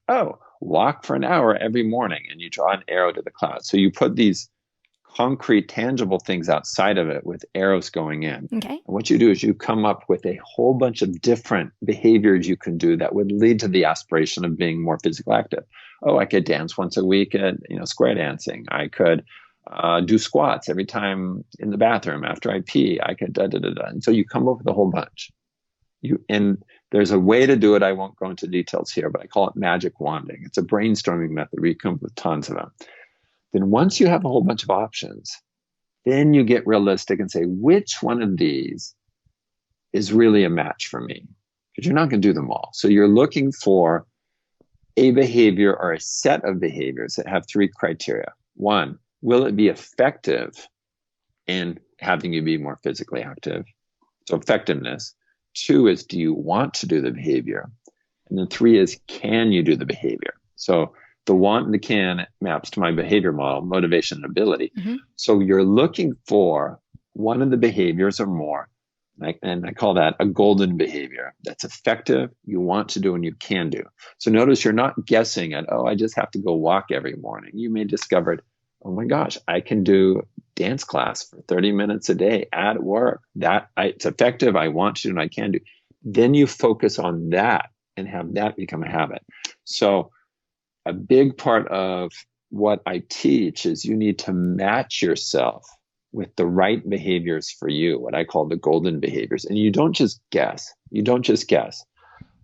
walk for an hour every morning, and you draw an arrow to the cloud. So you put these concrete, tangible things outside of it with arrows going in. Okay. And what you do is you come up with a whole bunch of different behaviors you can do that would lead to the aspiration of being more physically active. I could dance once a week at, square dancing. I could do squats every time in the bathroom after I pee. I could da-da-da-da. And so you come up with a whole bunch. And there's a way to do it. I won't go into details here, but I call it magic wanding. It's a brainstorming method where you come up with tons of them. Then once you have a whole bunch of options, then you get realistic and say, which one of these is really a match for me? Because you're not going to do them all. So you're looking for a behavior or a set of behaviors that have 3 criteria. 1, will it be effective in having you be more physically active? So effectiveness. 2 is, do you want to do the behavior? And then 3 is, can you do the behavior? So the want and the can maps to my behavior model, motivation and ability. Mm-hmm. So you're looking for one of the behaviors or more, and I call that a golden behavior that's effective, you want to do, and you can do. So notice you're not guessing at, I just have to go walk every morning. You may discover, oh my gosh, I can do dance class for 30 minutes a day at work. It's effective, I want to, and I can do. Then you focus on that and have that become a habit. So a big part of what I teach is you need to match yourself with the right behaviors for you, what I call the golden behaviors. And you don't just guess.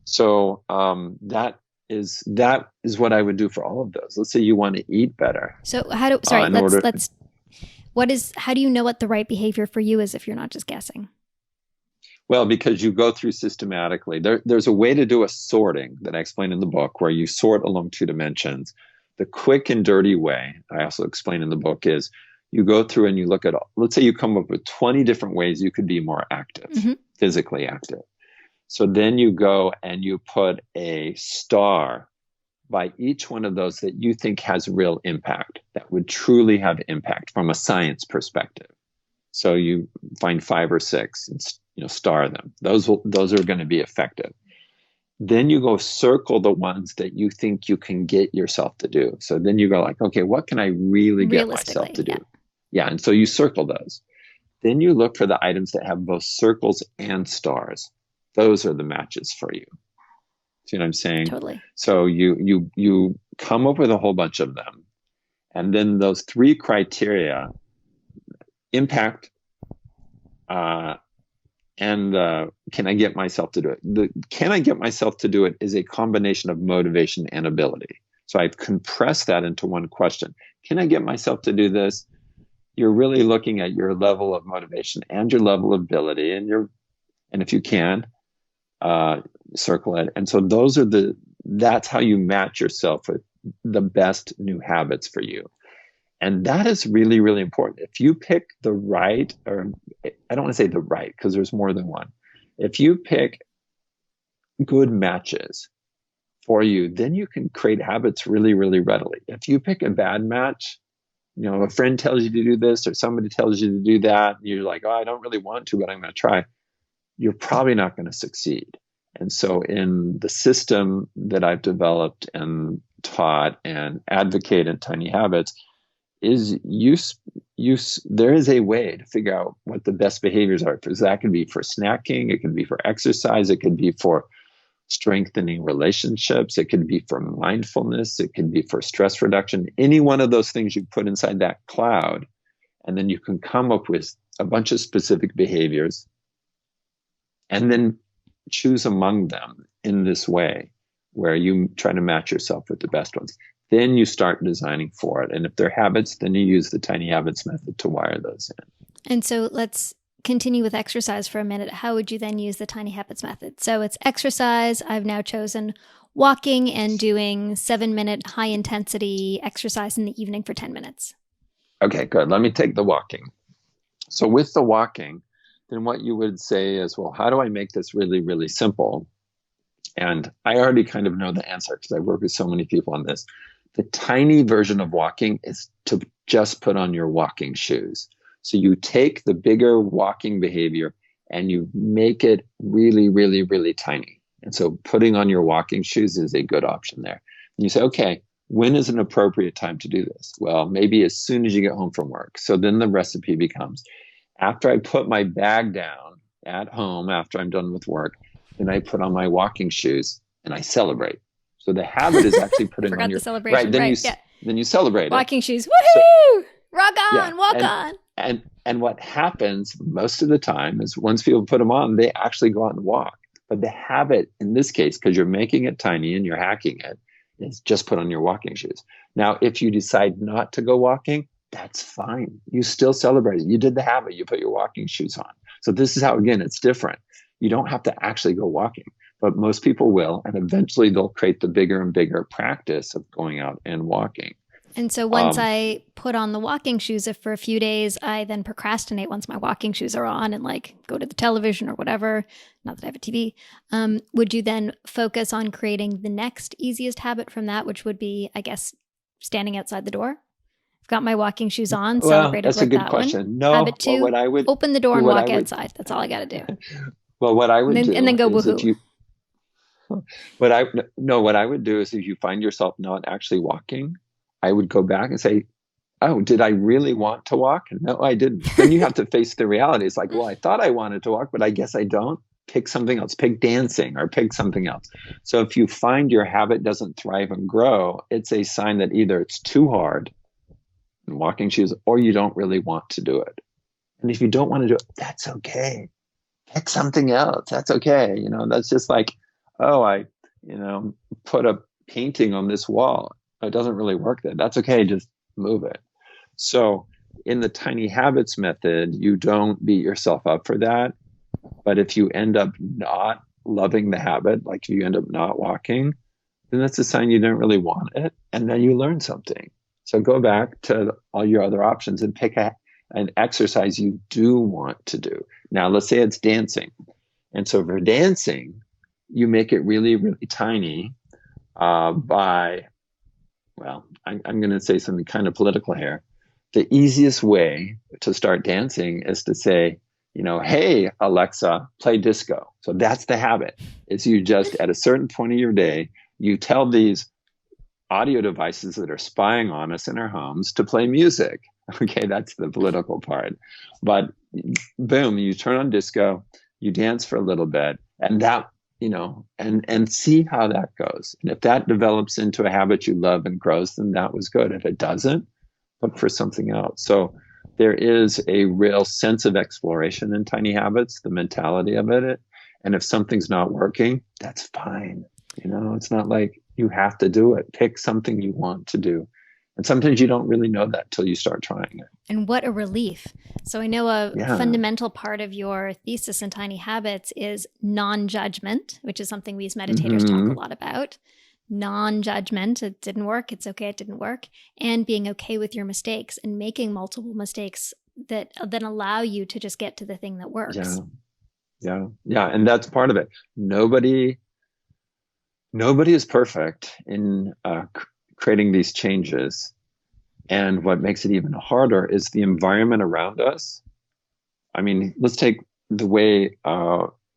So that is what I would do for all of those. Let's say you want to eat better. So how do you know what the right behavior for you is if you're not just guessing? Well, because you go through systematically. There's a way to do a sorting that I explain in the book where you sort along 2 dimensions. The quick and dirty way, I also explain in the book, is you go through and you look at, let's say you come up with 20 different ways you could be more active, mm-hmm. physically active. So then you go and you put a star by each one of those that you think has real impact, that would truly have impact from a science perspective. So you find 5 or 6 and star them. Those are going to be effective. Then you go circle the ones that you think you can get yourself to do. So then you go like, okay, what can I really get myself to do? Yeah. And so you circle those. Then you look for the items that have both circles and stars. Those are the matches for you. See what I'm saying? Totally. So you come up with a whole bunch of them. And then those 3 criteria, impact, and can I get myself to do it? The can I get myself to do it is a combination of motivation and ability. So I've compressed that into one question. Can I get myself to do this? You're really looking at your level of motivation and your level of ability, and if you can, circle it. And so that's how you match yourself with the best new habits for you. And that is really, really important. If you pick the right, or I don't want to say the right, because there's more than one. If you pick good matches for you, then you can create habits really, really readily. If you pick a bad match, a friend tells you to do this or somebody tells you to do that, and you're like, I don't really want to, but I'm going to try. You're probably not going to succeed. And so in the system that I've developed and taught and advocate in Tiny Habits, is there is a way to figure out what the best behaviors are. Because that can be for snacking, it can be for exercise, it can be for strengthening relationships, it can be for mindfulness, it can be for stress reduction. Any one of those things you put inside that cloud, and then you can come up with a bunch of specific behaviors and then choose among them in this way where you try to match yourself with the best ones. Then you start designing for it. And if they're habits, then you use the Tiny Habits method to wire those in. And so let's continue with exercise for a minute. How would you then use the Tiny Habits method? So it's exercise. I've now chosen walking and doing 7-minute high intensity exercise in the evening for 10 minutes. Okay, good. Let me take the walking. So with the walking, then what you would say is, well, how do I make this really, really simple? And I already kind of know the answer because I work with so many people on this. The tiny version of walking is to just put on your walking shoes. So you take the bigger walking behavior and you make it really, really, really tiny. And so putting on your walking shoes is a good option there. And you say, okay, when is an appropriate time to do this? Well, maybe as soon as you get home from work. So then the recipe becomes, after I put my bag down at home, after I'm done with work, then I put on my walking shoes and I celebrate. So the habit is actually putting on Forgot your the celebration. Then you celebrate walking it. shoes. Woohoo! So, rock on, yeah, walk on. And what happens most of the time is once people put them on, they actually go out and walk. But the habit in this case, because you're making it tiny and you're hacking it, is just put on your walking shoes. Now, if you decide not to go walking, that's fine. You still celebrate it. You did the habit. You put your walking shoes on. So this is how, again, it's different. You don't have to actually go walking, but most people will. And eventually they'll create the bigger and bigger practice of going out and walking. And so once I put on the walking shoes, if for a few days I then procrastinate once my walking shoes are on and like go to the television or whatever, not that I have a TV, would you then focus on creating the next easiest habit from that, which would be, I guess, standing outside the door? I've got my walking shoes on, celebrated that's with a good that question. one. No, Habit 2, what I would, open the door and walk outside. That's all I got to do. Well, what I would do and then go is woohoo. what I would do is if you find yourself not actually walking, I would go back and say, oh, did I really want to walk? No, I didn't. Then you have to face the reality. It's like, well, I thought I wanted to walk, but I guess I don't. Pick something else, pick dancing or pick something else. So if you find your habit doesn't thrive and grow, it's a sign that either it's too hard in walking shoes or you don't really want to do it. And if you don't want to do it, that's okay. Pick something else. That's okay. That's just like, oh, I put a painting on this wall. It doesn't really work there. That's okay. Just move it. So in the tiny habits method, you don't beat yourself up for that. But if you end up not loving the habit, like if you end up not walking, then that's a sign you didn't really want it. And then you learn something. So go back to all your other options and pick an exercise you do want to do. Now, let's say it's dancing. And so for dancing, you make it really, really tiny by, well, I'm going to say something kind of political here. The easiest way to start dancing is to say, hey, Alexa, play disco. So that's the habit. It's you just at a certain point of your day, you tell these audio devices that are spying on us in our homes to play music. Okay, that's the political part. But boom, you turn on disco, you dance for a little bit, and that, and see how that goes. And if that develops into a habit you love and grows, then that was good. If it doesn't, look for something else. So there is a real sense of exploration in tiny habits, the mentality of it. And if something's not working, that's fine. It's not like you have to do it. Pick something you want to do. And sometimes you don't really know that till you start trying it. And what a relief. So I know a fundamental part of your thesis in Tiny Habits is non-judgment, which is something we as meditators talk a lot about. Non-judgment, it didn't work, it's okay, it didn't work. And being okay with your mistakes and making multiple mistakes that then allow you to just get to the thing that works. Yeah. And that's part of it. Nobody is perfect in creating these changes. And what makes it even harder is the environment around us. I mean, let's take the way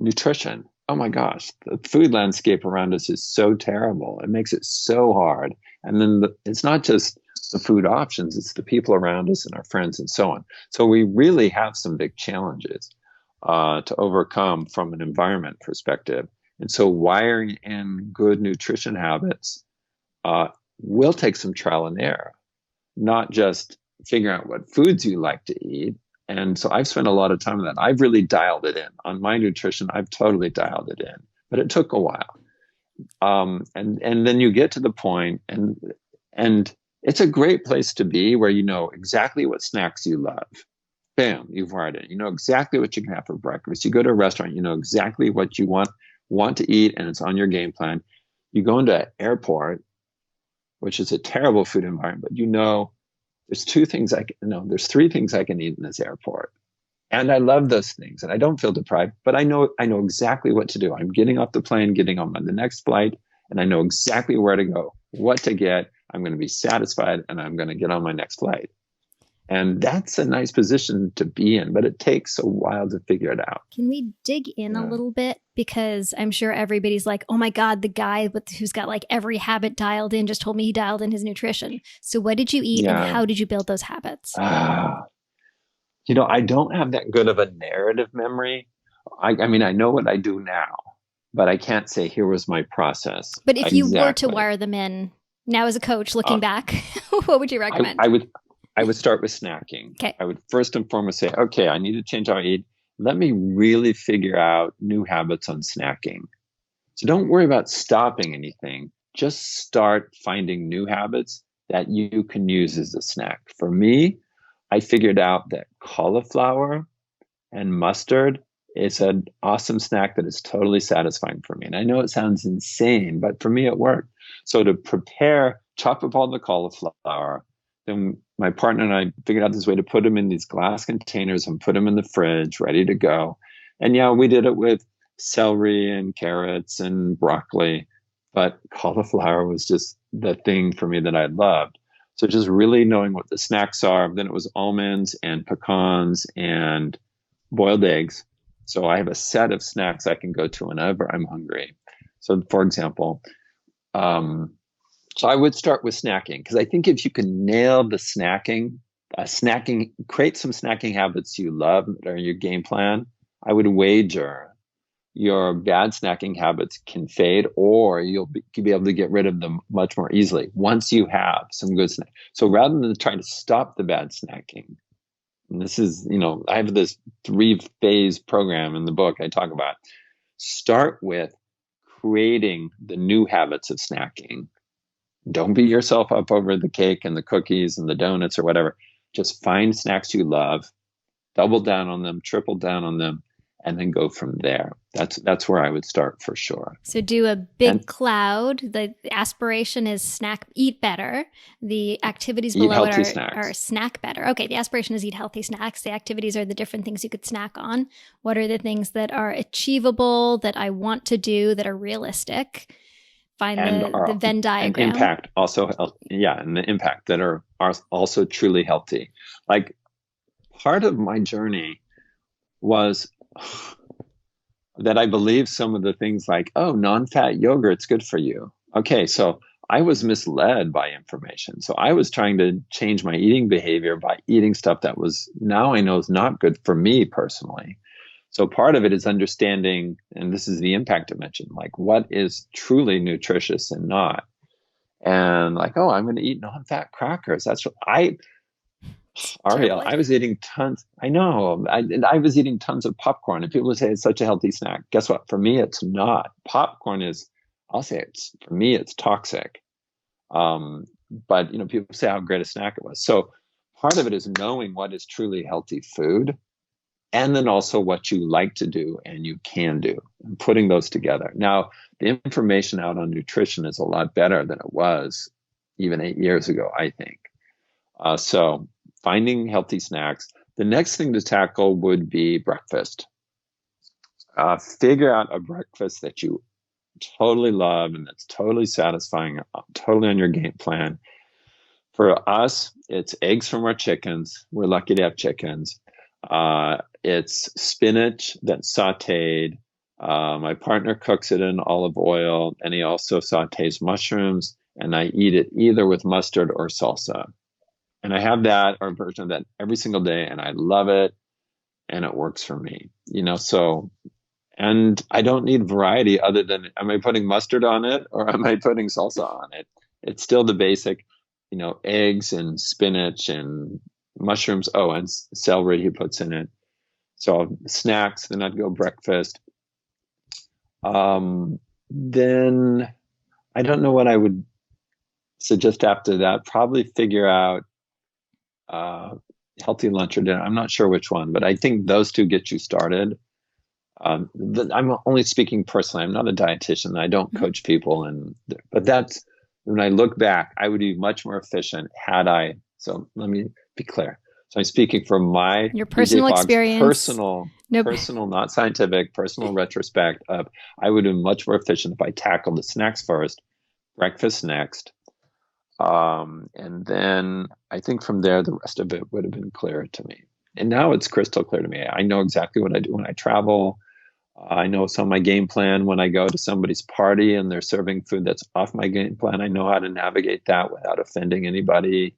nutrition. Oh my gosh, the food landscape around us is so terrible. It makes it so hard. And then it's not just the food options, it's the people around us and our friends and so on. So we really have some big challenges to overcome from an environment perspective. And so wiring in good nutrition habits will take some trial and error, not just figuring out what foods you like to eat. And so I've spent a lot of time on that. I've really dialed it in. On my nutrition, I've totally dialed it in, but it took a while. And then you get to the point, and it's a great place to be where you know exactly what snacks you love. Bam, you've wired it. You know exactly what you can have for breakfast. You go to a restaurant, you know exactly what you want to eat, and it's on your game plan. You go into an airport, which is a terrible food environment, but you know there's there's three things I can eat in this airport. And I love those things and I don't feel deprived, but I know exactly what to do. I'm getting off the plane, getting on the next flight, and I know exactly where to go, what to get. I'm going to be satisfied and I'm going to get on my next flight. And that's a nice position to be in, but it takes a while to figure it out. Can we dig in a little bit? Because I'm sure everybody's like, oh my God, the guy who's got like every habit dialed in just told me he dialed in his nutrition. So what did you eat and how did you build those habits? I don't have that good of a narrative memory. I mean, I know what I do now, but I can't say here was my process. But if you were to wire them in now as a coach looking back, what would you recommend? I would start with snacking. Okay. I would first and foremost say, okay, I need to change how I eat. Let me really figure out new habits on snacking. So don't worry about stopping anything. Just start finding new habits that you can use as a snack. For me, I figured out that cauliflower and mustard is an awesome snack that is totally satisfying for me. And I know it sounds insane, but for me, it worked. So to prepare, chop up all the cauliflower. Then my partner and I figured out this way to put them in these glass containers and put them in the fridge, ready to go. And we did it with celery and carrots and broccoli, but cauliflower was just the thing for me that I loved. So just really knowing what the snacks are. Then it was almonds and pecans and boiled eggs. So I have a set of snacks I can go to whenever I'm hungry. So for example, so I would start with snacking because I think if you can nail the snacking, create some snacking habits you love that are your game plan, I would wager your bad snacking habits can fade or you'll be able to get rid of them much more easily once you have some good snacks. So rather than trying to stop the bad snacking, and this is, I have this 3-phase program in the book I talk about, start with creating the new habits of snacking. Don't beat yourself up over the cake and the cookies and the donuts or whatever. Just find snacks you love, double down on them, triple down on them, and then go from there. That's where I would start for sure. So do a big cloud. The aspiration is eat better. The activities below it are snack better. Okay, the aspiration is eat healthy snacks. The activities are the different things you could snack on. What are the things that are achievable, that I want to do, that are realistic? Find the Venn diagram. And impact also, and the impact that are also truly healthy. Like part of my journey was that I believe some of the things like, non-fat yogurt's good for you. Okay, so I was misled by information. So I was trying to change my eating behavior by eating stuff that now I know is not good for me personally. So part of it is understanding, and this is the impact dimension, like what is truly nutritious and not. And like, I'm going to eat non-fat crackers. That's what Ariel, I was eating tons. I know. I was eating tons of popcorn, and people say it's such a healthy snack. Guess what? For me, it's not. Popcorn is, for me, it's toxic. But people say how great a snack it was. So part of it is knowing what is truly healthy food, and then also what you like to do and you can do, and putting those together. Now, the information out on nutrition is a lot better than it was even 8 years ago, I think. So finding healthy snacks. The next thing to tackle would be breakfast. Figure out a breakfast that you totally love and that's totally satisfying, totally on your game plan. For us, it's eggs from our chickens. We're lucky to have chickens. It's spinach that's sauteed. My partner cooks it in olive oil, and he also sautés mushrooms, and I eat it either with mustard or salsa. And I have that or a version of that every single day, and I love it, and it works for me. So, and I don't need variety other than, am I putting mustard on it or am I putting salsa on it? It's still the basic, eggs and spinach and mushrooms. Oh, and celery he puts in it. So snacks, then I'd go breakfast. Then I don't know what I would suggest after that. Probably figure out healthy lunch or dinner. I'm not sure which one, but I think those two get you started. I'm only speaking personally. I'm not a dietitian. I don't coach people, but that's, when I look back, I would be much more efficient had I So let me be clear. So I'm speaking from your personal BJ Fogg's experience. personal, not scientific, personal retrospect of I would have been much more efficient if I tackled the snacks first, breakfast next. And then I think from there, the rest of it would have been clearer to me. And now it's crystal clear to me. I know exactly what I do when I travel. I know some of my game plan when I go to somebody's party and they're serving food that's off my game plan. I know how to navigate that without offending anybody.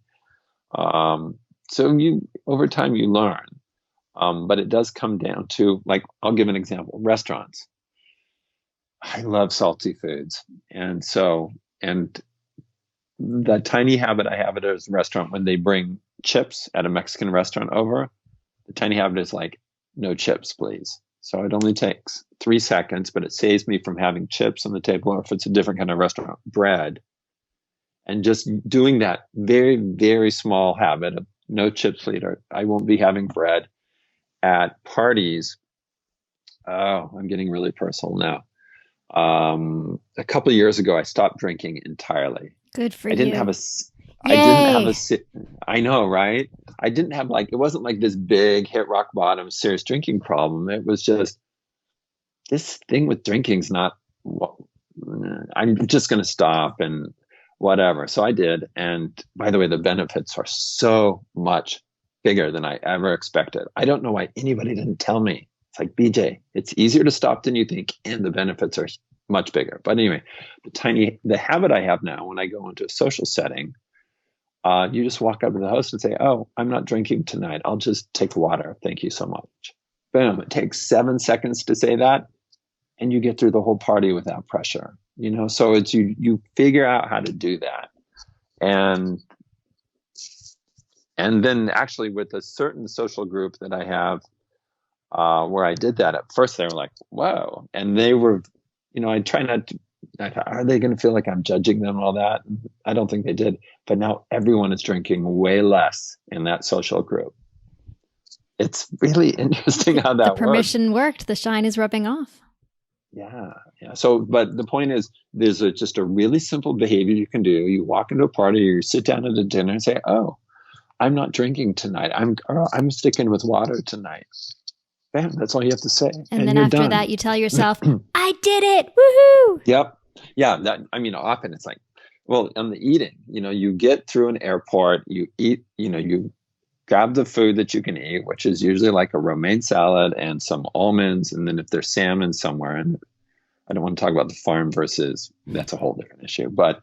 So over time you learn. But it does come down to, like, I'll give an example. Restaurants. I love salty foods. And the tiny habit I have at a restaurant when they bring chips at a Mexican restaurant over, the tiny habit is like, no chips, please. So it only takes 3 seconds, but it saves me from having chips on the table, or if it's a different kind of restaurant, bread. And just doing that very, very small habit of no chips, please, or I won't be having bread at parties. Oh, I'm getting really personal now. A couple of years ago, I stopped drinking entirely. Good for you. I know, right? I didn't have it wasn't like this big hit rock bottom serious drinking problem. It was just this thing with drinking's not, I'm just going to stop and whatever. So I did. And by the way, the benefits are so much bigger than I ever expected. I don't know why anybody didn't tell me. It's like, BJ, it's easier to stop than you think, and the benefits are much bigger. But anyway, the habit I have now when I go into a social setting, you just walk up to the host and say, oh, I'm not drinking tonight. I'll just take water. Thank you so much. Boom. It takes 7 seconds to say that, and you get through the whole party without pressure. So it's you figure out how to do that. And then actually with a certain social group that I have, where I did that, at first they were like, whoa. And they were, I try not to, are they going to feel like I'm judging them and all that? I don't think they did. But now everyone is drinking way less in that social group. It's really interesting how that works. The permission worked. The shine is rubbing off. Yeah. So, but the point is, there's just a really simple behavior you can do. You walk into a party, or you sit down at a dinner and say, oh, I'm not drinking tonight. I'm sticking with water tonight. Bam, that's all you have to say. And then after that, you tell yourself, I did it. Woohoo. Yep. Yeah. Often it's like, well, on the eating, you get through an airport, you eat, you grab the food that you can eat, which is usually like a romaine salad and some almonds. And then if there's salmon somewhere, and I don't want to talk about the farm versus, that's a whole different issue. But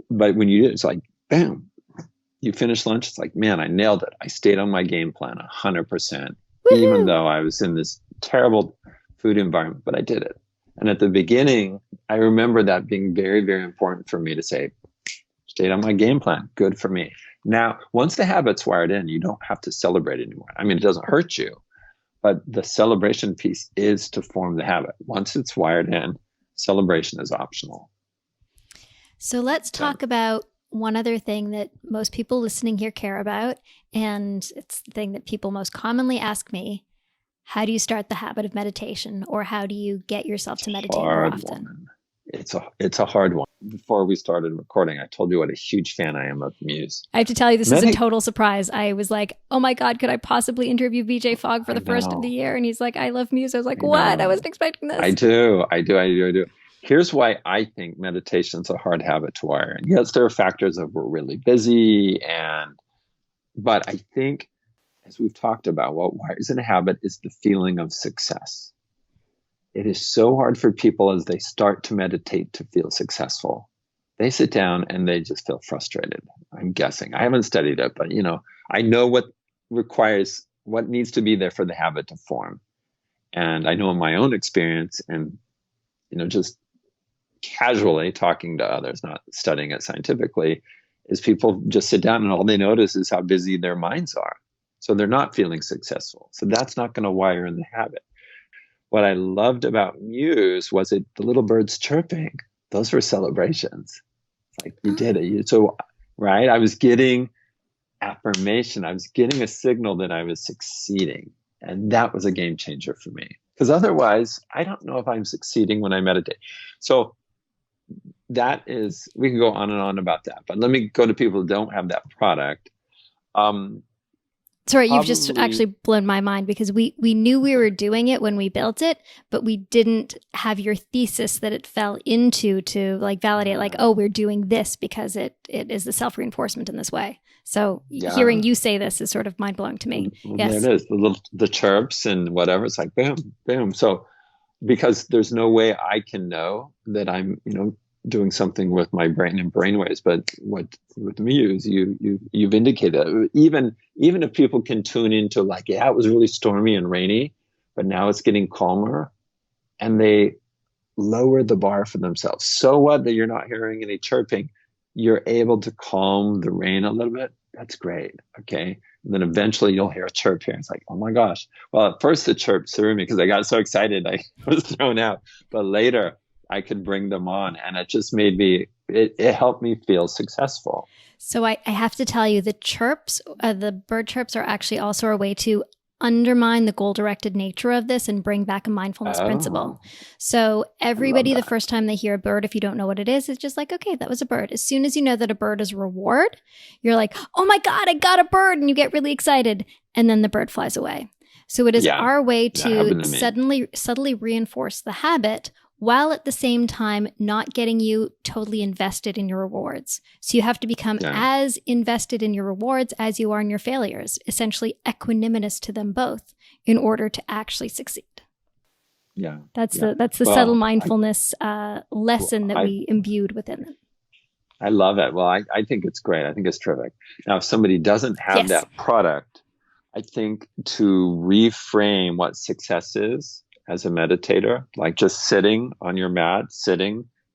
when you do, it's like, bam, you finish lunch. It's like, man, I nailed it. I stayed on my game plan 100%, even though I was in this terrible food environment, but I did it. And at the beginning, I remember that being very, very important for me to say, stayed on my game plan. Good for me. Now, once the habit's wired in, you don't have to celebrate anymore. It doesn't hurt you, but the celebration piece is to form the habit. Once it's wired in, celebration is optional. So let's talk about one other thing that most people listening here care about, and it's the thing that people most commonly ask me. How do you start the habit of meditation, or how do you get yourself to meditate more often? One. It's a hard one. Before we started recording, I told you what a huge fan I am of Muse. I have to tell you, this is a total surprise. I was like, oh my God, could I possibly interview BJ Fogg for the first of the year? And he's like, I love Muse. I was like, what? I wasn't expecting this. I do. Here's why I think meditation's a hard habit to wire. And yes, there are factors of we're really busy, but I think, as we've talked about, what wires in a habit is the feeling of success. It is so hard for people as they start to meditate to feel successful. They sit down and they just feel frustrated. I'm guessing. I haven't studied it, but I know what needs to be there for the habit to form. And I know in my own experience and, just casually talking to others, not studying it scientifically, is people just sit down and all they notice is how busy their minds are. So they're not feeling successful. So that's not going to wire in the habit. What I loved about Muse was the little birds chirping. Those were celebrations. It's like, you did it. Right? I was getting affirmation. I was getting a signal that I was succeeding. And that was a game changer for me. Because otherwise, I don't know if I'm succeeding when I meditate. So we can go on and on about that. But let me go to people who don't have that product. Sorry, you've just actually blown my mind because we knew we were doing it when we built it, but we didn't have your thesis that it fell into to like validate like, oh, we're doing this because it is the self-reinforcement in this way. So hearing you say this is sort of mind-blowing to me. Well, yes. There it is, the chirps and whatever. It's like, boom, boom. So because there's no way I can know that I'm, doing something with my brain and brainwaves, but with Muse, you've indicated even if people can tune into like, yeah, it was really stormy and rainy, but now it's getting calmer, and they lower the bar for themselves. So what that you're not hearing any chirping, you're able to calm the rain a little bit. That's great. Okay. And then eventually you'll hear a chirp here. It's like, oh my gosh. Well, at first the chirp threw me because I got so excited I was thrown out. But later I could bring them on, and it just made me, it helped me feel successful. So I have to tell you, the chirps, the bird chirps are actually also a way to undermine the goal-directed nature of this and bring back a mindfulness principle. So everybody, the first time they hear a bird, if you don't know what it is, it's just like, okay, that was a bird. As soon as you know that a bird is a reward, you're like, oh my God, I got a bird, and you get really excited, and then the bird flies away. So it is our way to subtly reinforce the habit while at the same time not getting you totally invested in your rewards. So you have to become as invested in your rewards as you are in your failures, essentially equanimous to them both in order to actually succeed. Yeah. That's the subtle mindfulness lesson that we imbued within it. I love it. Well, I think it's great. I think it's terrific. Now, if somebody doesn't have that product, I think to reframe what success is as a meditator, like just sitting on your mat,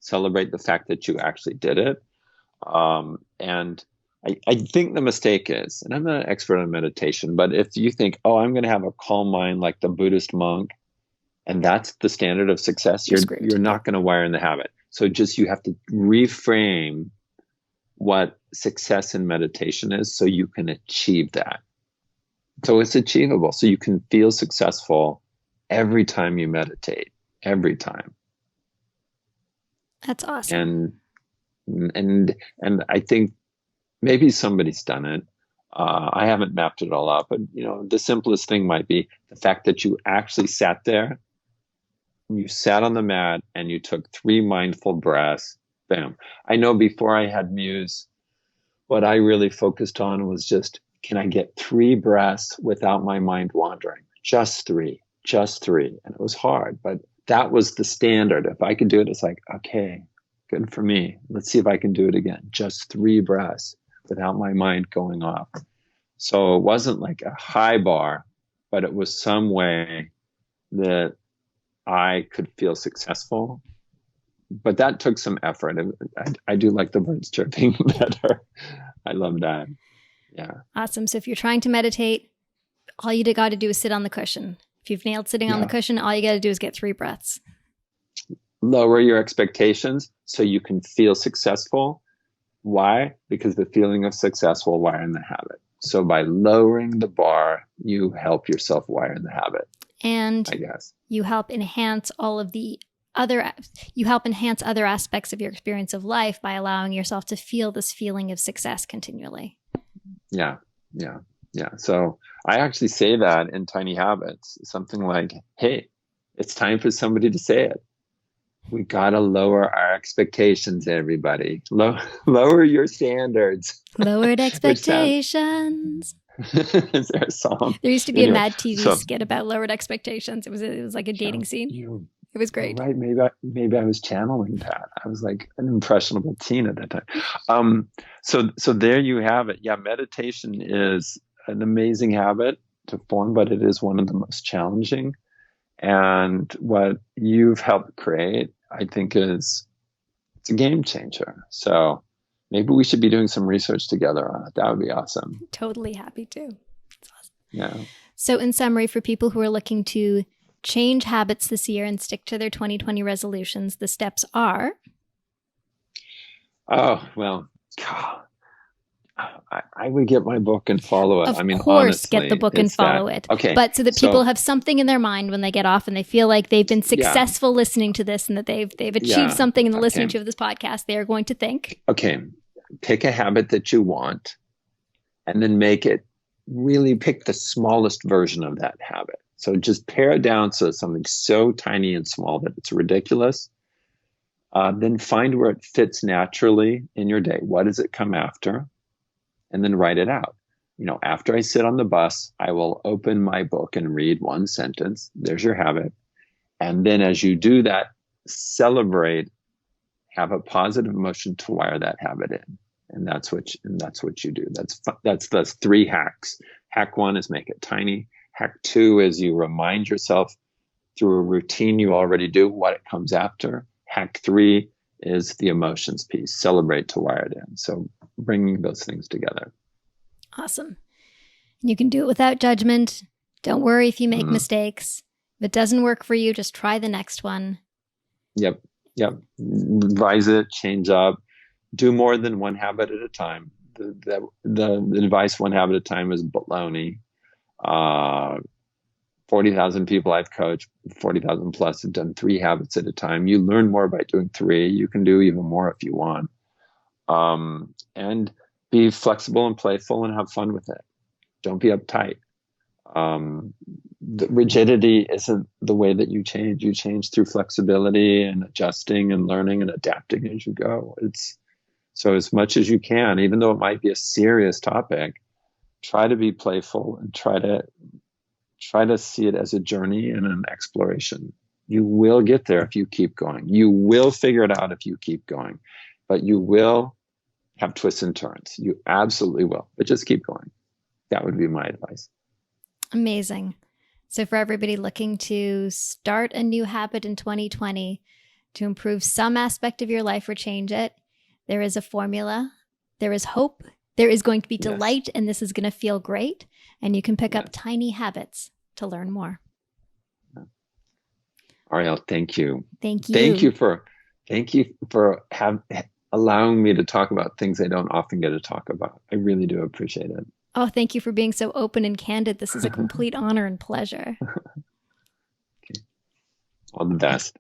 celebrate the fact that you actually did it. And I think the mistake is, and I'm not an expert on meditation, but if you think, oh, I'm going to have a calm mind like the Buddhist monk, and that's the standard of success, you're not going to wire in the habit. So you have to reframe what success in meditation is so you can achieve that. So it's achievable. So you can feel successful every time you meditate, every time. That's awesome. And I think maybe somebody's done it. I haven't mapped it all out, but the simplest thing might be the fact that you actually sat there, you sat on the mat, and you took 3 mindful breaths. Bam. I know before I had Muse, what I really focused on was just, can I get 3 breaths without my mind wandering? Just 3. And it was hard, but that was the standard. If I could do it, it's like, okay, good for me. Let's see if I can do it again. Just 3 breaths without my mind going off. So it wasn't like a high bar, but it was some way that I could feel successful. But that took some effort. I do like the birds chirping better. I love that. Yeah. Awesome. So if you're trying to meditate, all you got to do is sit on the cushion. If you've nailed sitting on the cushion, all you got to do is get 3 breaths. Lower your expectations so you can feel successful. Why? Because the feeling of success will wire in the habit. So by lowering the bar, you help yourself wire in the habit. And I guess you help enhance other aspects of your experience of life by allowing yourself to feel this feeling of success continually. Yeah. So I actually say that in Tiny Habits, something like, hey, it's time for somebody to say it. We got to lower our expectations, everybody. Lower your standards. Lowered expectations. Is there a song? There used to be a Mad TV skit about lowered expectations. It was like a dating scene. It was great. Right. Maybe I was channeling that. I was like an impressionable teen at that time. So there you have it. Yeah. Meditation is an amazing habit to form, but it is one of the most challenging. And what you've helped create, I think it's a game changer. So maybe we should be doing some research together on it. That would be awesome. Totally happy to. It's awesome. Yeah. So in summary, for people who are looking to change habits this year and stick to their 2020 resolutions, the steps are? Oh, well, God. I would get my book and follow it. Of course, honestly, get the book and follow it. Okay. But so that people have something in their mind when they get off and they feel like they've been successful listening to this and that they've achieved something in the listening to this podcast, they are going to think. Okay. Pick a habit that you want and then really pick the smallest version of that habit. So just pare it down so it's something so tiny and small that it's ridiculous. Then find where it fits naturally in your day. What does it come after? And then write it out. After I sit on the bus, I will open my book and read one sentence. There's your habit. And then as you do that, celebrate, have a positive emotion to wire that habit in. And that's what you do. That's 3 hacks. Hack 1 is make it tiny. Hack 2 is you remind yourself through a routine you already do what it comes after. Hack 3 is the emotions piece. Celebrate to wire it in. So bringing those things together. Awesome. You can do it without judgment. Don't worry if you make mistakes. If it doesn't work for you, just try the next one. Yep. Revise it, change up, do more than one habit at a time. The advice one habit at a time is baloney. 40,000 people I've coached, 40,000 plus have done 3 habits at a time. You learn more by doing 3. You can do even more if you want. And be flexible and playful and have fun with it. Don't be uptight. The rigidity isn't the way that you change. You change through flexibility and adjusting and learning and adapting as you go. So as much as you can, even though it might be a serious topic, try to be playful and try to see it as a journey and an exploration. You will get there if you keep going. You will figure it out if you keep going, but you will have twists and turns. You absolutely will, but just keep going. That would be my advice. Amazing. So for everybody looking to start a new habit in 2020 to improve some aspect of your life or change it, there is a formula. There is hope. There is going to be delight, and this is going to feel great. And you can pick up tiny habits to learn more. Ariel, thank you. Thank you. Thank you for allowing me to talk about things I don't often get to talk about. I really do appreciate it. Oh, thank you for being so open and candid. This is a complete honor and pleasure. Okay. All the best.